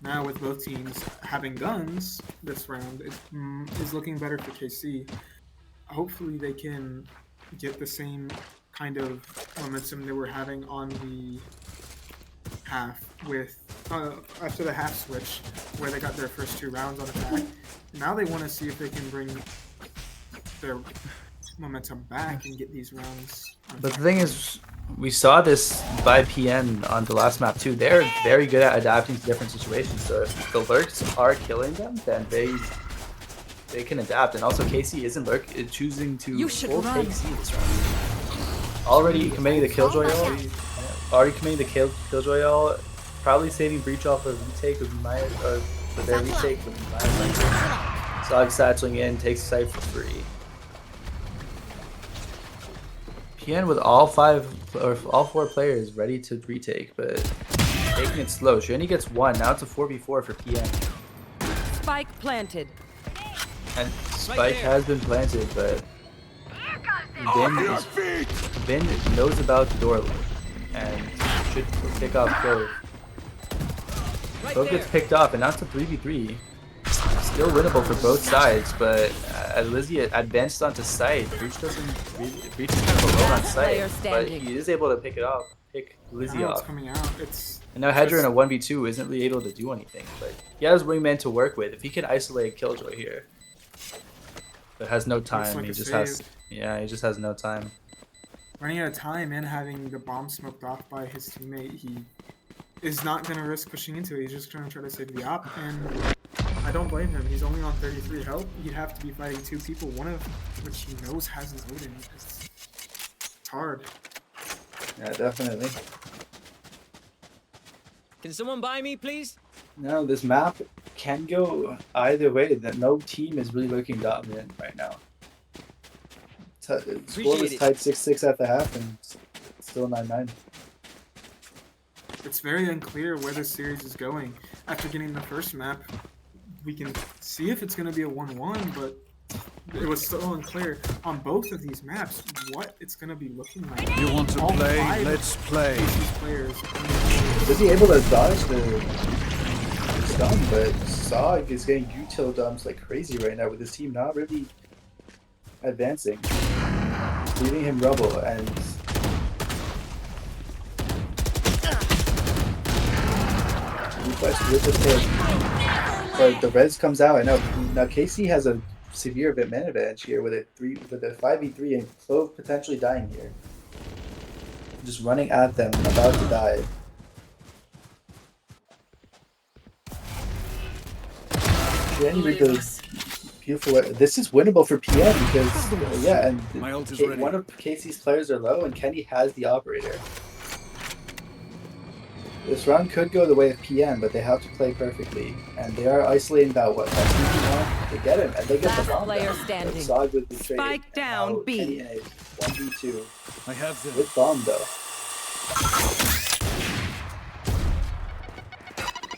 Now with both teams having guns this round, it is looking better for KC. Hopefully they can get the same kind of momentum they were having on the half with after the half switch, where they got their first 2 rounds on attack. Now they want to see if they can bring their momentum back and get these rounds. But the thing is, we saw this by PN on the last map too. They're very good at adapting to different situations. So if the lurks are killing them, then they can adapt. And also KC isn't choosing to full take C this round. Already committing the Killjoy ult. Already committing the Killjoy ult. Probably saving Breach off of retake would be my for their retake would be my advice. Zog satchling in, takes site for free. PN with all 4 players ready to retake, but taking it slow. She only gets 1. Now it's a 4v4 for PN. Spike planted. And Spike has been planted, but Vin knows about the door and should pick off Clove. Clove gets picked off, and now it's a 3v3. Still winnable for both sides, but as Lizzie advanced onto site, Breach is kind of alone on site, but he is able to pick Lizzie off. Coming out. And now Hedger in a 1v2 isn't really able to do anything, but he has wingman to work with. If he can isolate Killjoy here, but has no time, like he just has no time. Running out of time and having the bomb smoked off by his teammate, he is not going to risk pushing into it. He's just going to try to save the op, and I don't blame him. He's only on 33 health. He'd have to be fighting 2 people, one of which he knows has an Odin. It's hard. Yeah, definitely. Can someone buy me, please? No, this map can go either way. That no team is really looking dominant right now. Score was Appreciate tied 6-6 at the half and still 9-9. It's very unclear where this series is going. After getting the first map, we can see if it's going to be a 1-1, but it was so unclear on both of these maps what it's going to be looking like. You want to All play? 5 Let's play. These players. Was he able to dodge the stun? But Sog is getting util dumps like crazy right now with his team not really advancing, leaving him rubble and. With the pick. But the res comes out. I know now Casey has a severe man advantage here with a 5v3 and Clove potentially dying here. Just running at them, about to die. Jenny Rico's beautiful. This is winnable for PM because yeah, and My ult is ready. one of Casey's players are low, and Kenny has the operator. This round could go the way of PM, but they have to play perfectly, and they are isolating that that to get him, and they get Last the bomb player down. standing. Sog with the trade. Spike down, B. Kenny in a 1v2 I have them. with bomb though.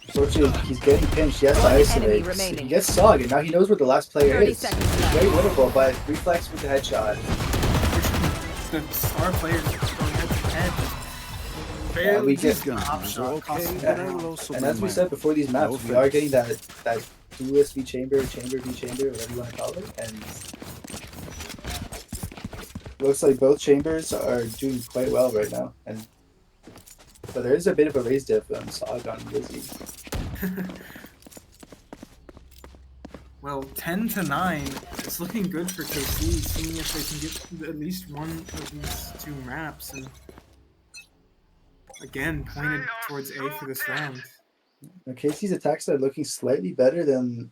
Unfortunately, he's getting pinched. He has to One enemy isolate. remaining. He gets Sog, and now he knows where the last player 30 is. seconds It's left. very winnable, but reflex with the headshot. The star players are going head to head. Yeah, we get, Guns are okay, cost- but I will also and bring as we my- said before these maps, No we are offense. getting that duelist v chamber, chamber v chamber, whatever you want to call it, and looks like both chambers are doing quite well right now. And but there is a bit of a raise diff on Sog on Lizzie. Well, 10-9. It's looking good for KC, seeing if they can get at least one of these 2 maps, and again pointed towards A for this round. Now, Casey's attacks are looking slightly better than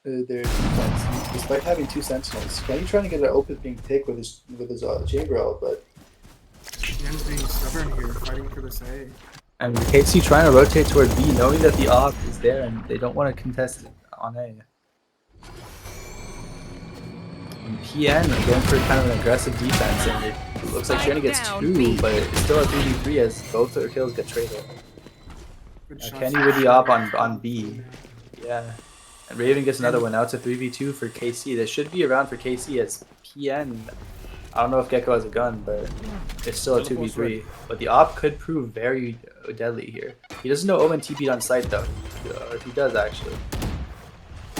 their defense, despite having 2 sentinels. Kenny trying to get an opening pick with his chamber ult, but Ian's being stubborn here, fighting for this A. and KC trying to rotate toward B, knowing that the op is there and they don't want to contest it on A. And PN are going for kind of an aggressive defense, and it looks like Shani gets Down 2, B. but it's still a 3v3 as both their kills get traded. Good shots. Kenny with the op on B. Yeah. And Raven gets another one. Now it's a 3v2 for KC. This should be around for KC as PN. I don't know if Gecko has a gun, but it's still a 2v3. But the op could prove very deadly here. He doesn't know Omen TP'd on site though. Or he does actually.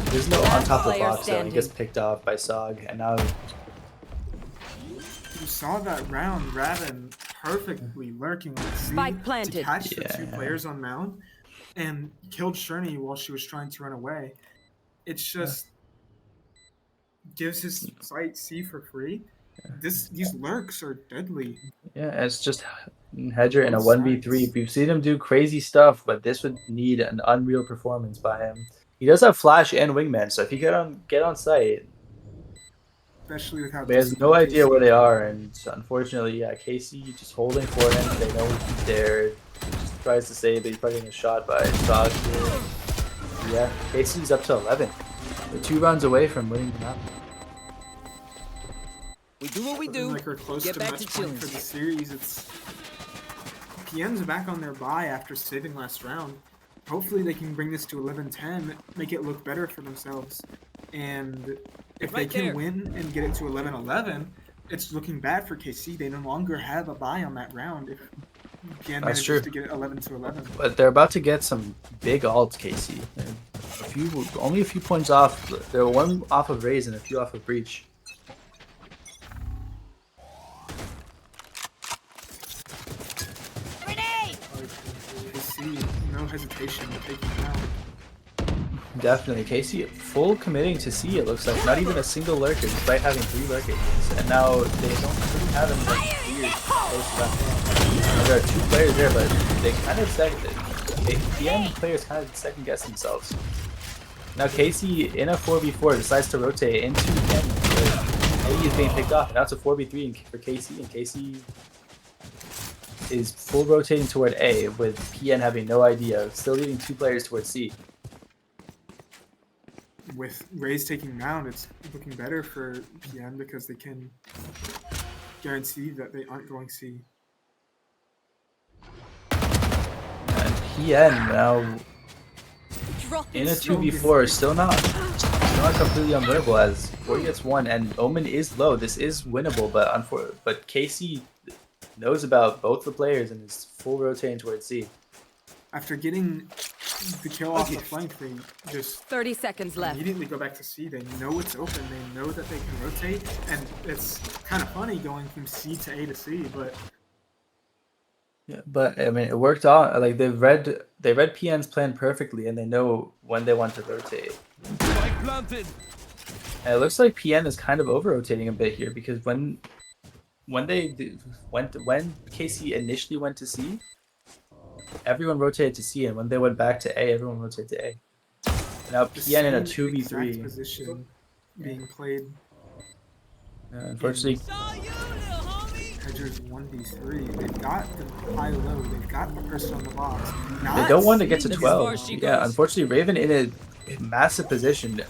There's no on top of the Player box though. And he standing. gets picked off by Sog. And now You saw that round, Raven perfectly lurking on C Spike to planted. catch the 2 Yeah. players on Mound, and killed Sherney while she was trying to run away. It's just gives his site C for free. These lurks are deadly. yeah, it's just Hedger in a Both 1v3. sides. We've seen him do crazy stuff, but this would need an unreal performance by him. He does have flash and wingman, so if he get on site, Especially with how he has no disciplined idea KC where they are, and unfortunately, yeah, Casey just holding for him. They know he's there. He just tries to save, but he's probably getting shot by Sog here. Yeah, Casey's up to 11. They're 2 rounds away from winning the map. We do what we Looking do. like we're close Get to back match to point chilling. for the series. It's PN's back on their bye after saving last round. Hopefully they can bring this to 11-10, make it look better for themselves. And if they Right can there. win and get it to 11-11, it's looking bad for KC. They no longer have a bye on that round if PN That's manages true. to get it 11-11. But they're about to get some big ults, Casey. They're only a few points off. They're 1 off of Raze and a few off of Breach. KC, no hesitation in taking it out. Definitely. Casey full committing to C, it looks like. Not even a single lurker, despite having 3 lurkers. And now they don't really have any like weird close to that. There are 2 players there, but they kind of the PM players kind of second guess themselves. Now Casey in a 4v4 decides to rotate into Ken. A is being picked off, and now it's a 4v3 for Casey, and Casey is full rotating toward A with PN having no idea, still leading 2 players towards C. With Rays taking round, it's looking better for PN because they can guarantee that they aren't going C. And PN now in a 2v4 is still not completely unwinnable as Corey gets 1 and Omen is low. This is winnable, but Casey knows about both the players and is full rotating towards C. After getting the kill off the flank, they just 30 seconds left. immediately go back to C. They know it's open. They know that they can rotate, and it's kind of funny going from C to A to C, but yeah, but I mean, it worked out. Like they read PN's plan perfectly, and they know when they want to rotate. Spike planted. And it looks like PN is kind of over rotating a bit here because when Casey initially went to C, everyone rotated to C, and when they went back to A, everyone rotated to A. Now PN in a 2v3 position being played. Unfortunately, Hedgers 1v3. They've got the high-low. They've got the person on the box. they don't want to get to 12. Yeah, unfortunately, Raven in a massive position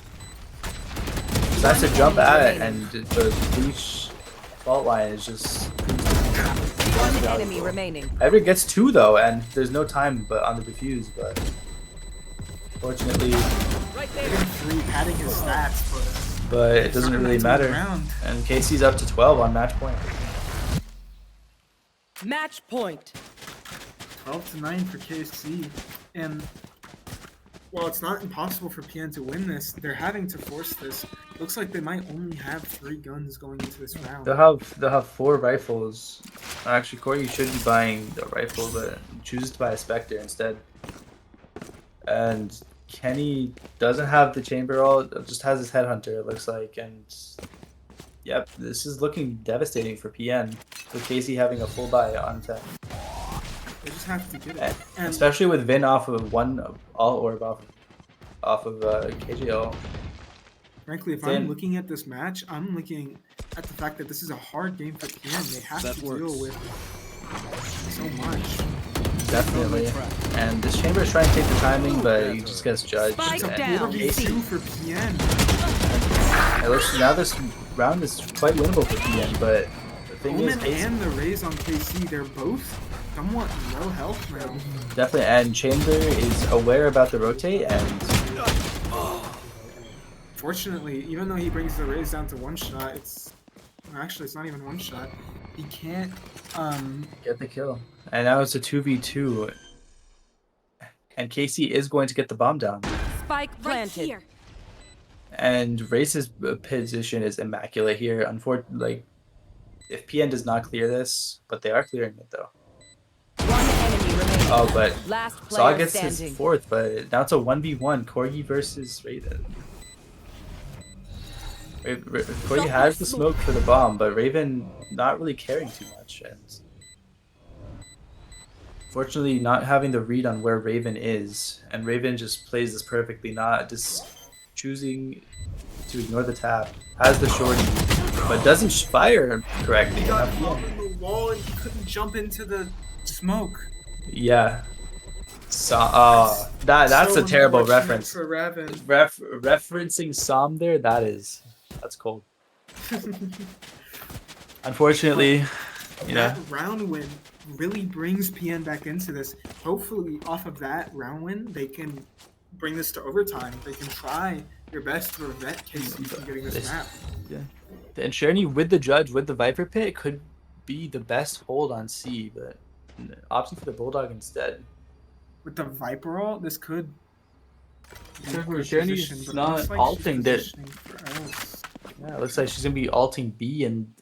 decides to jump at it, and the breach fault line is just. One enemy remaining. Everett gets 2 though, and there's no time but on the defuse. But fortunately, Right there. 3 padding his stats, but it doesn't really matter. And Casey's up to 12 on match point. Match point. 12-9 for KC, and while it's not impossible for PN to win this, they're having to force this. Looks like they might only have 3 guns going into this round. They'll have 4 rifles. Actually, Corey should be buying the rifle, but chooses to buy a Spectre instead. And Kenny doesn't have the chamber all, just has his headhunter, it looks like, and yep, this is looking devastating for PN, with Casey having a full buy on 10. They just have to get it. And especially with Vin off of one all orb off of KJO. Frankly, if I'm looking at this match, I'm looking at the fact that this is a hard game for PN. They have to deal with so much. Definitely. And this chamber is trying to take the timing, but he just gets judged. It's a down. 4v2 for PN. It looks, now this round is quite winnable for PN, but the thing is, Omen and the Rays on KC, they're both somewhat low health now. definitely, and Chamber is aware about the rotate, and Fortunately, even though he brings the Rays down to 1 shot, it's not even 1 shot. He can't get the kill. And now it's a 2v2, and Casey is going to get the bomb down. Spike planted. Right here. And Race's position is immaculate here. Unfortunately, if PN does not clear this, but they are clearing it though. One enemy remaining. Oh, but Last Saw player gets standing. his 4th, but now it's a 1v1. Corgi versus Raven. Corgi has the smoke for the bomb, but Raven not really caring too much. And fortunately, not having the read on where Raven is, and Raven just plays this perfectly, not just choosing to ignore the tap. Has the shorty, but doesn't fire correctly. He got caught in the wall and he couldn't jump into the smoke. Yeah. So, that's So a terrible unfortunate reference. for Raven. Referencing Som there, that's cold. Unfortunately, you know. That round win really brings PN back into this. Hopefully, off of that round win, they can bring this to overtime. They can try their best to prevent KC from getting this map. Yeah. And Sherney with the judge, with the Viper Pit, could be the best hold on C, but opting for the Bulldog instead. With the Viper ult, this could. Sherney's not alting that. Yeah, it looks like she's gonna be alting B and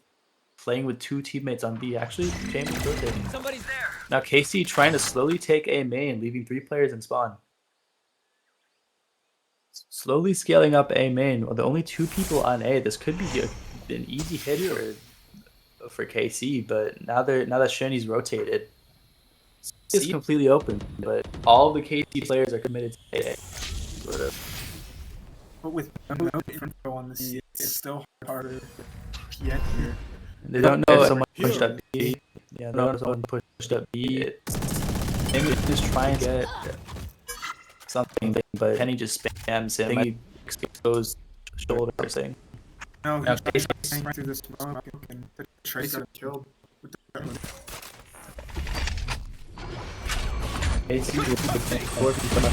playing with 2 teammates on B. Actually, Chambers rotating. Somebody's there. Now Casey trying to slowly take A main, leaving 3 players in spawn. Slowly scaling up A main. Well, the only 2 people on A. This could be an easy hit for KC, but now that Sherney's rotated, it's completely open. But all the KC players are committed to A. But with no info on this, it's still harder to get here. They don't know if someone Here. pushed up B. Yeah, they don't know if someone pushed up B. Maybe just try and get something, but Kenny just spams him. I think he exposed shoulder thing. No, Now, he's trying through this smoke, and the Trace got killed with that one. Casey with the 4 people.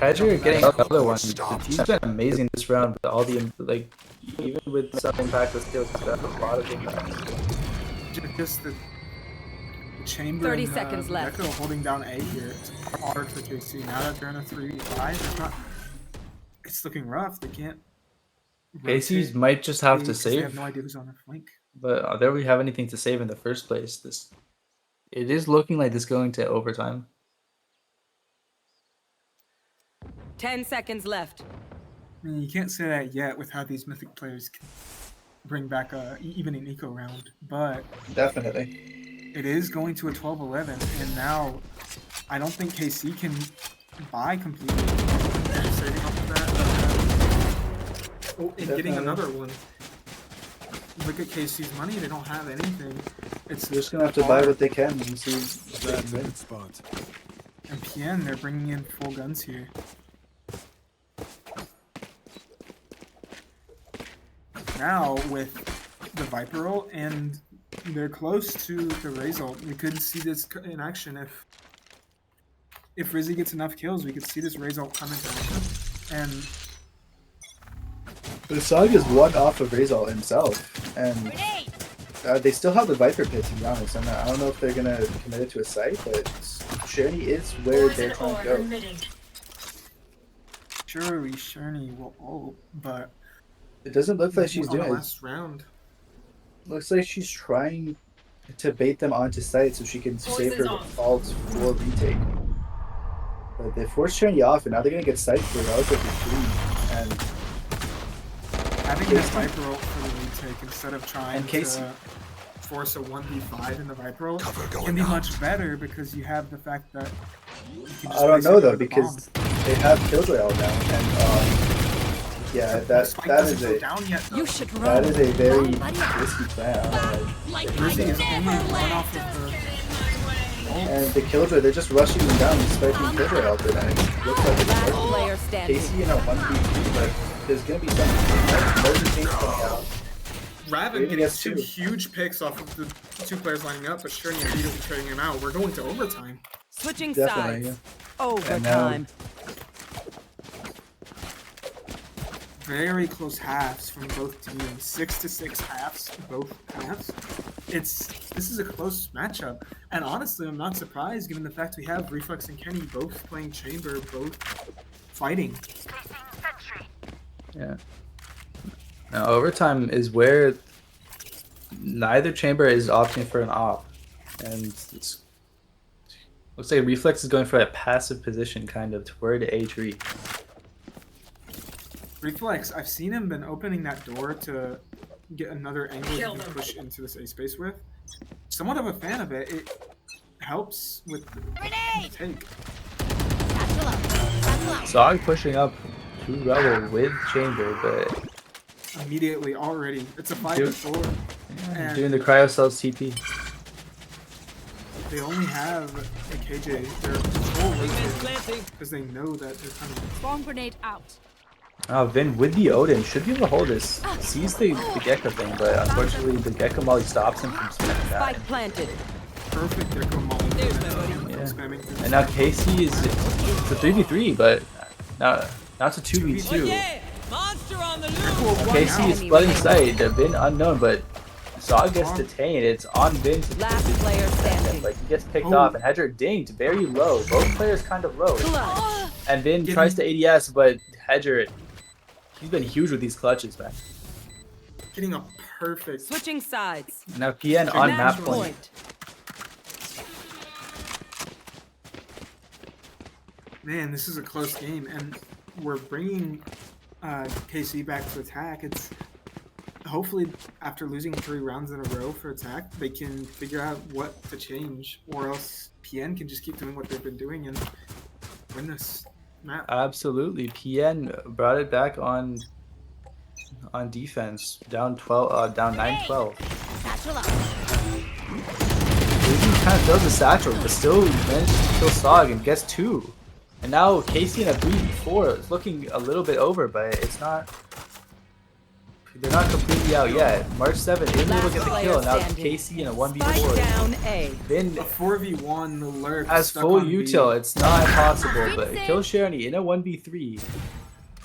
Hedger getting the other one. He's been amazing this round with all the even with some impactless kills, he's got a lot of impact. Just the chamber 30 and seconds left. Gecko holding down A here. It's hard for KC. Now that they're in a 3v5, it's looking rough. They can't. Casey's rotate might just have A to 'cause They have save, no idea who's on their flank. but they don't really have anything to save in the first place. It is looking like this going to overtime. 10 seconds left. I mean, you can't say that yet with how these Mythic players can bring back even an eco round, but Definitely. it is going to a 12-11, and now I don't think KC can buy completely. They're saving up for that. And getting another one. Look at KC's money; they don't have anything. It's They're just gonna have to buy what they can and see. That's a good spot. And PN, they're bringing in full guns here. Now with the Viper ult, and they're close to the Raze ult. We could see this in action if Rizzy gets enough kills. We could see this Raze ult come into action. And The Sog is one off of Razal himself, and they still have the Viper pit, to be honest. I don't know if they're gonna commit it to a site, but Sherney is where they're trying to go. surely Sherney will ult, but It doesn't look like she's on the doing it. last round. Looks like she's trying to bait them onto site so she can save her ult for retake. But they forced Sherney off, and now they're gonna get site for relatively free. And Having this Viper ult for the retake instead of trying And Casey- to force a 1v5 in the Viper ult can be much better because you have the fact that you can just I don't place know it though, with a because bomb. they have Killjoy all down, and yeah, The spike that doesn't is go a down yet, though. You should that run. is a very risky plan. Rizzy is only one off of the And the Killjoy, they're just rushing them down despite being Killjoy out there. And it looks like it's Last working. player standing. Casey in a 1v3, but there's gonna be some larger things coming out. Raven Maybe getting that's two two. huge picks off of the two players lining up, but Sherney immediately trading him out. We're going to overtime. Switching Definitely, sides. And Overtime. Very close halves from both teams. 6-6 halves, both halves. This is a close matchup, and honestly, I'm not surprised given the fact we have Reflex and Kenny both playing Chamber, both fighting. Yeah. Now overtime is where neither chamber is opting for an op, and it's looks like Reflex is going for a passive position, kind of toward A3. Reflex, I've seen him been opening that door to get another angle he can push into this A space with. Somewhat of a fan of it. It helps with the take. Zog pushing up to Rebel with chamber, but Immediately already. It's a 5-4. And doing the cryo cells TP. they only have a KJ. They're full rotating because they know that they're coming. Bomb grenade out. Oh, Vin with the Odin should be able to hold this. Sees the Gecko thing, but unfortunately the Gecko Molly stops him from spamming that. Spike planted. Perfect Gecko Molly. Yeah. Spamming through And now Casey is it's a 3v3, but now it's a 2v2. Monster on the loose. Casey is splitting sight. The Vin unknown, but Zog gets detained. It's on Vin to Last player standing. like he gets picked off, and Hedger dinged very low. Both players kind of low. Clutch. And Vin tries to ADS, but Hedger, he's been huge with these clutches, man. Getting a perfect. Switching sides. Now PN on Match map point. Man, this is a close game, and we're bringing KC back to attack. It's hopefully after losing 3 rounds in a row for attack, they can figure out what to change, or else PN can just keep doing what they've been doing and win this map. Absolutely. PN brought it back on defense, down 9-12. Satchel up. He kind of throws a satchel, but still manages to kill Sog and gets 2. And now Casey in a 3v4 is looking a little bit over, but it's not. They're not completely out yet. March 7 able to get the kill, and now Casey in a 1v4. Down A. Then A 4v1 lurk as stuck full on B. util, it's not impossible, but kill Sharony in a 1v3,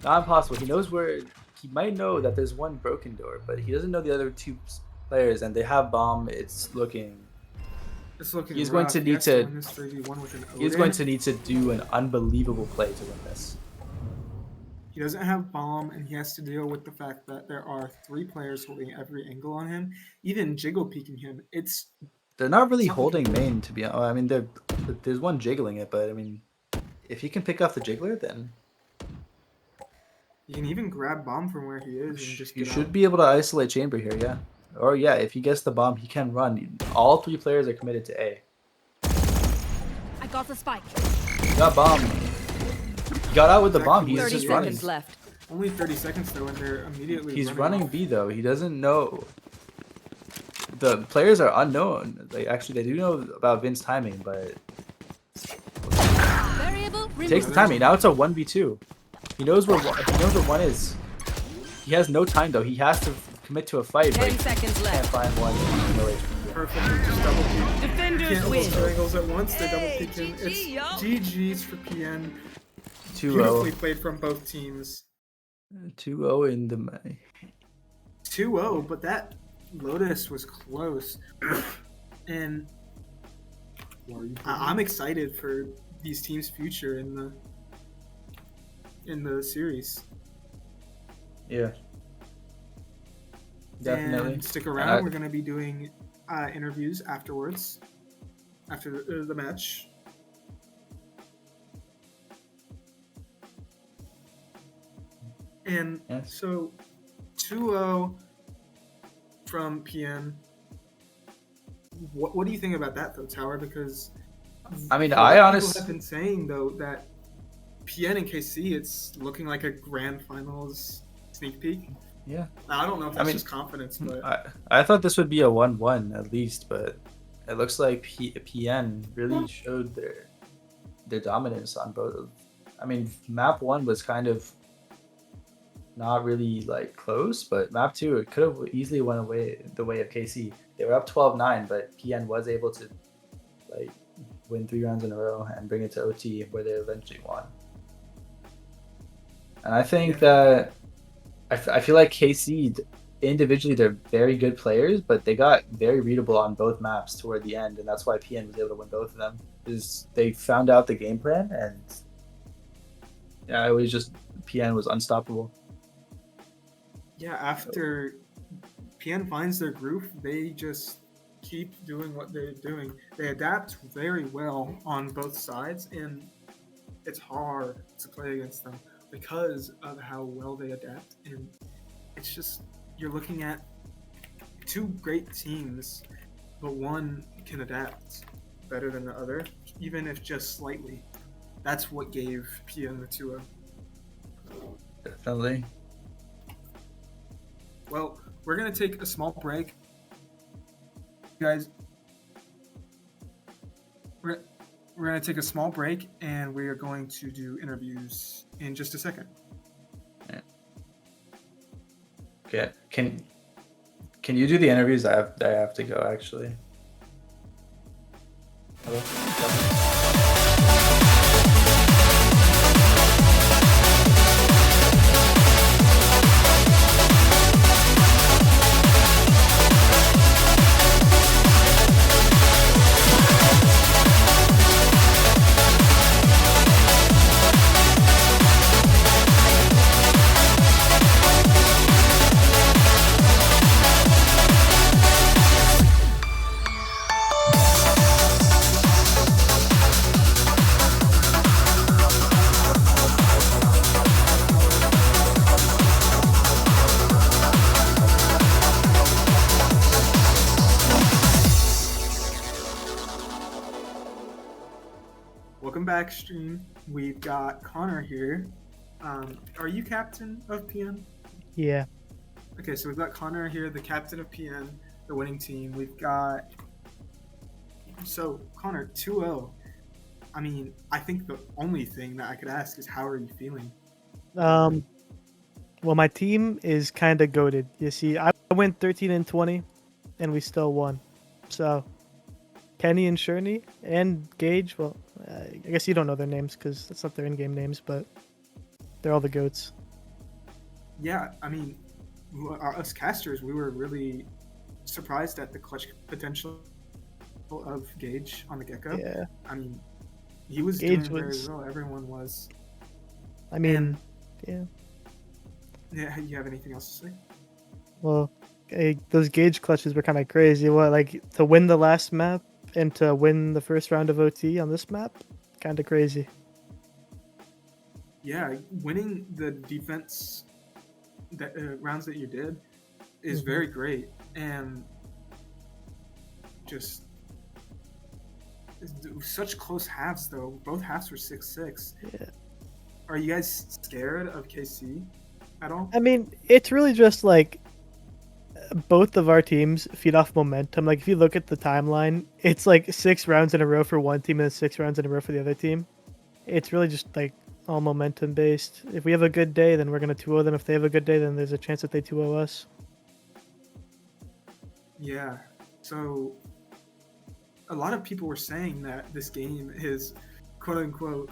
not impossible. He knows where. He might know that there's one broken door, but he doesn't know the other 2 players, and they have bomb. It's looking. He's going to need to. He's going to need to do an unbelievable play to win this. He doesn't have bomb, and he has to deal with the fact that there are 3 players holding every angle on him, even jiggle peeking him. They're not really holding main, to be honest. I mean, there's one jiggling it, but I mean, if he can pick off the jiggler, then you can even grab bomb from where he is and just. You should be able to isolate chamber here, yeah. Or yeah, if he gets the bomb, he can run. All 3 players are committed to A. I got the spike. He got bomb. He got out with the bomb. He's 30 just running. seconds left. Only 30 seconds though, and they're immediately. He's running B though. He doesn't know. The players are unknown. Like actually, they do know about Vin's timing, but Variable. it takes the timing. Now it's a 1v2. He knows where 1 is. He has no time though. He has to commit to a fight. 10 but seconds he left. can't find one. No HP. Perfectly, just double peek. Defenders Can't win. hold 2 angles at once. They double Hey, peek him. GG, It's yo. GG's for PN. 2-0. Beautifully played from both teams. 2-0 in the May. 2-0, but that Lotus was close. And I'm excited for these teams' future in the series. Yeah. Definitely. And stick around. We're going to be doing interviews afterwards, after the match. And Yes. so 2-0 from PN. What do you think about that though, Tower? Because I mean, people have been saying though that PN and KC, it's looking like a grand finals sneak peek. Yeah. Now, I don't know if that's just confidence, but I thought this would be a 1-1 at least, but it looks like PN really showed their dominance on both. I mean, map 1 was kind of not really like close, but map 2 it could have easily went away the way of KC. They were up 12-9, but PN was able to like win 3 rounds in a row and bring it to OT where they eventually won. And I think that I feel like KC individually they're very good players, but they got very readable on both maps toward the end, and that's why PN was able to win both of them. Is they found out the game plan, and yeah, it was just PN was unstoppable. yeah, after PN finds their groove, they just keep doing what they're doing. They adapt very well on both sides, and it's hard to play against them because of how well they adapt. And it's just, you're looking at 2 great teams, but one can adapt better than the other, even if just slightly. That's what gave PN the 2-0. Definitely. Well, we're going to take a small break. Guys, we're going to take a small break, and we are going to do interviews in just a second. Okay. Can you do the interviews? I have to go actually. Hello? back stream. We've got Connor here. Are you captain of PN? Yeah. Okay, so we've got Connor here, the captain of PN, the winning team. We've got... So, Connor, 2-0. I mean, I think the only thing that I could ask is how are you feeling? Well, my team is kind of goated. You see, I went 13-20, and we still won. So, Kenny and Sherney and Gage, well, I guess you don't know their names because that's not their in-game names, but they're all the goats. Yeah, I mean, us casters, we were really surprised at the clutch potential of Gage on the get-go. Yeah. I mean, he was Gage doing was... very well. Everyone was. I mean, And- yeah. Yeah, you have anything else to say? Well, those Gage clutches were kind of crazy. What, like, to win the last map and to win the first round of OT on this map? Kind of crazy. Yeah, winning the defense that rounds that you did is very great, and just such close halves though. Both halves were 6-6. Yeah. Are you guys scared of KC at all? I mean, it's really just like both of our teams feed off momentum. Like if you look at the timeline, it's like 6 rounds in a row for one team and 6 rounds in a row for the other team. It's really just like all momentum based. If we have a good day, then we're gonna 2-0 them. If they have a good day, then there's a chance that they 2-0 us. Yeah. So a lot of people were saying that this game is quote unquote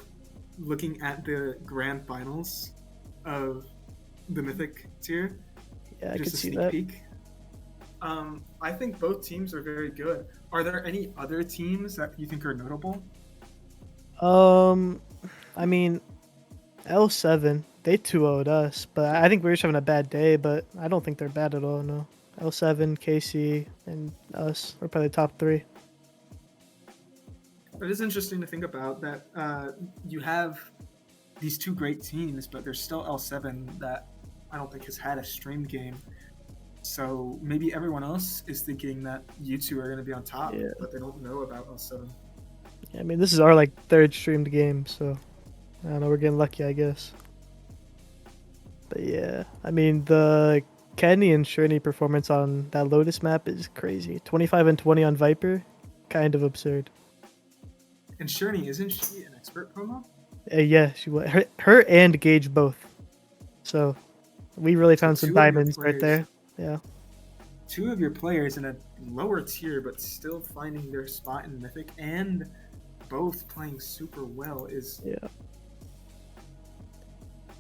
looking at the grand finals of the Mythic tier. Yeah, I Just could a see sneak that. peek. I think both teams are very good. Are there any other teams that you think are notable? I mean, L7, they 2-0'd us, but I think we're just having a bad day, but I don't think they're bad at all, no. L7, KC, and us are probably top 3. It is interesting to think about that you have these two great teams, but there's still L7 that I don't think has had a streamed game. So maybe everyone else is thinking that you two are going to be on top, Yeah. but they don't know about L7. Yeah, I mean, this is our like 3rd streamed game, so I don't know, we're getting lucky, I guess. But yeah, I mean, the Kenny and Sherney performance on that Lotus map is crazy. 25-20 on Viper, kind of absurd. And Sherney, isn't she an expert promo? Yeah, she was. Her and Gage both. So we really found some two of your diamonds right players- there. Yeah. Two of your players in a lower tier, but still finding their spot in Mythic, and both playing super well is Yeah.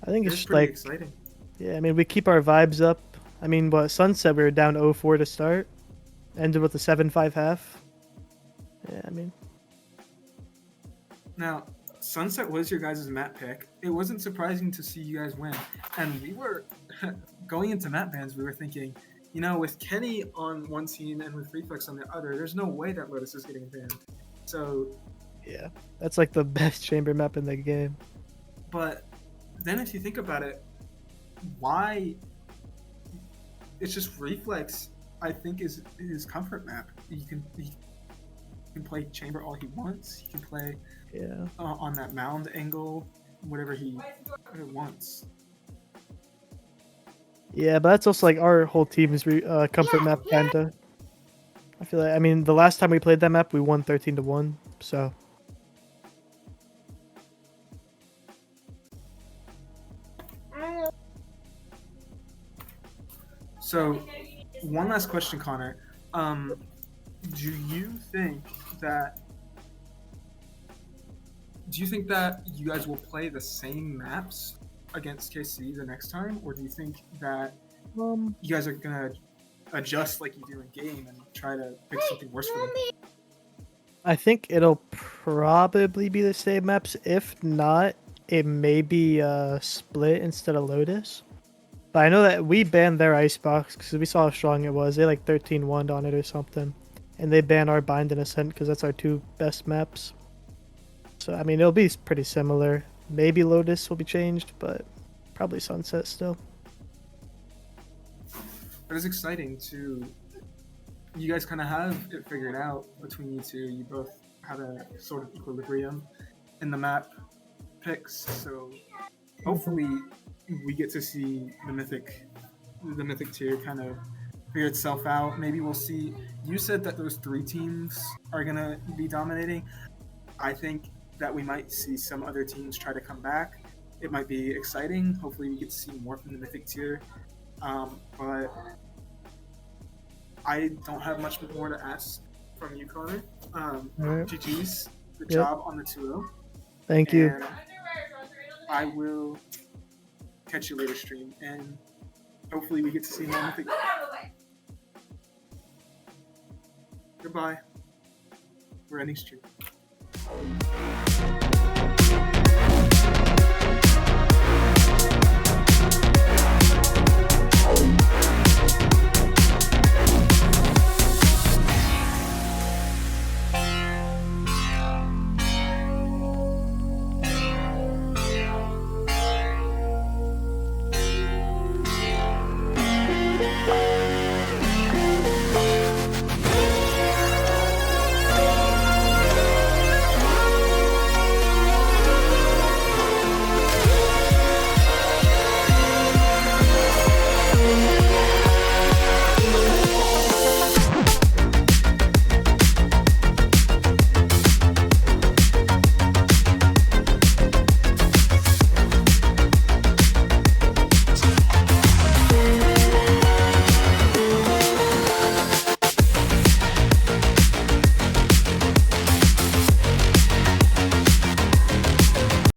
I think it's it's just pretty like, exciting. yeah, I mean, we keep our vibes up. I mean, what, Sunset, we were down 0-4 to start. Ended with a 7-5 half. Yeah, I mean, Now, Sunset was your guys' map pick. It wasn't surprising to see you guys win. And we were, going into map bans, we were thinking, you know, with Kenny on one team and with Reflex on the other, there's no way that Lotus is getting banned. So, yeah, that's like the best chamber map in the game. but then if you think about it, why? It's just Reflex, I think, is his comfort map. He can play chamber all he wants. He can play Yeah. on that mound angle, whatever he wants. Yeah, but that's also like our whole team's comfort map, kinda. I feel like, I mean, the last time we played that map, we won 13-1, so. So, one last question, Connor. Do you think that you guys will play the same maps against KC the next time, or do you think that you guys are gonna adjust like you do in game and try to pick something worse for them? I think it'll probably be the same maps. If not, it may be Split instead of Lotus. But I know that we banned their Icebox because we saw how strong it was. They like 13-1 on it or something. And they banned our Bind and Ascent because that's our 2 best maps. So, I mean, it'll be pretty similar. Maybe Lotus will be changed, but probably Sunset still. It is exciting to. You guys kind of have it figured out between you two. You both have a sort of equilibrium, in the map picks. So hopefully we get to see the mythic tier kind of figure itself out. Maybe we'll see. You said that those 3 teams are gonna be dominating. I think that we might see some other teams try to come back. It might be exciting. Hopefully we get to see more from the mythic tier. But I don't have much more to ask from you, Connor. Alright. GG's. Good Yep. job on the 2-0. Thank you. And I will catch you later stream, and hopefully we get to see more mythic. Goodbye. We're ending stream.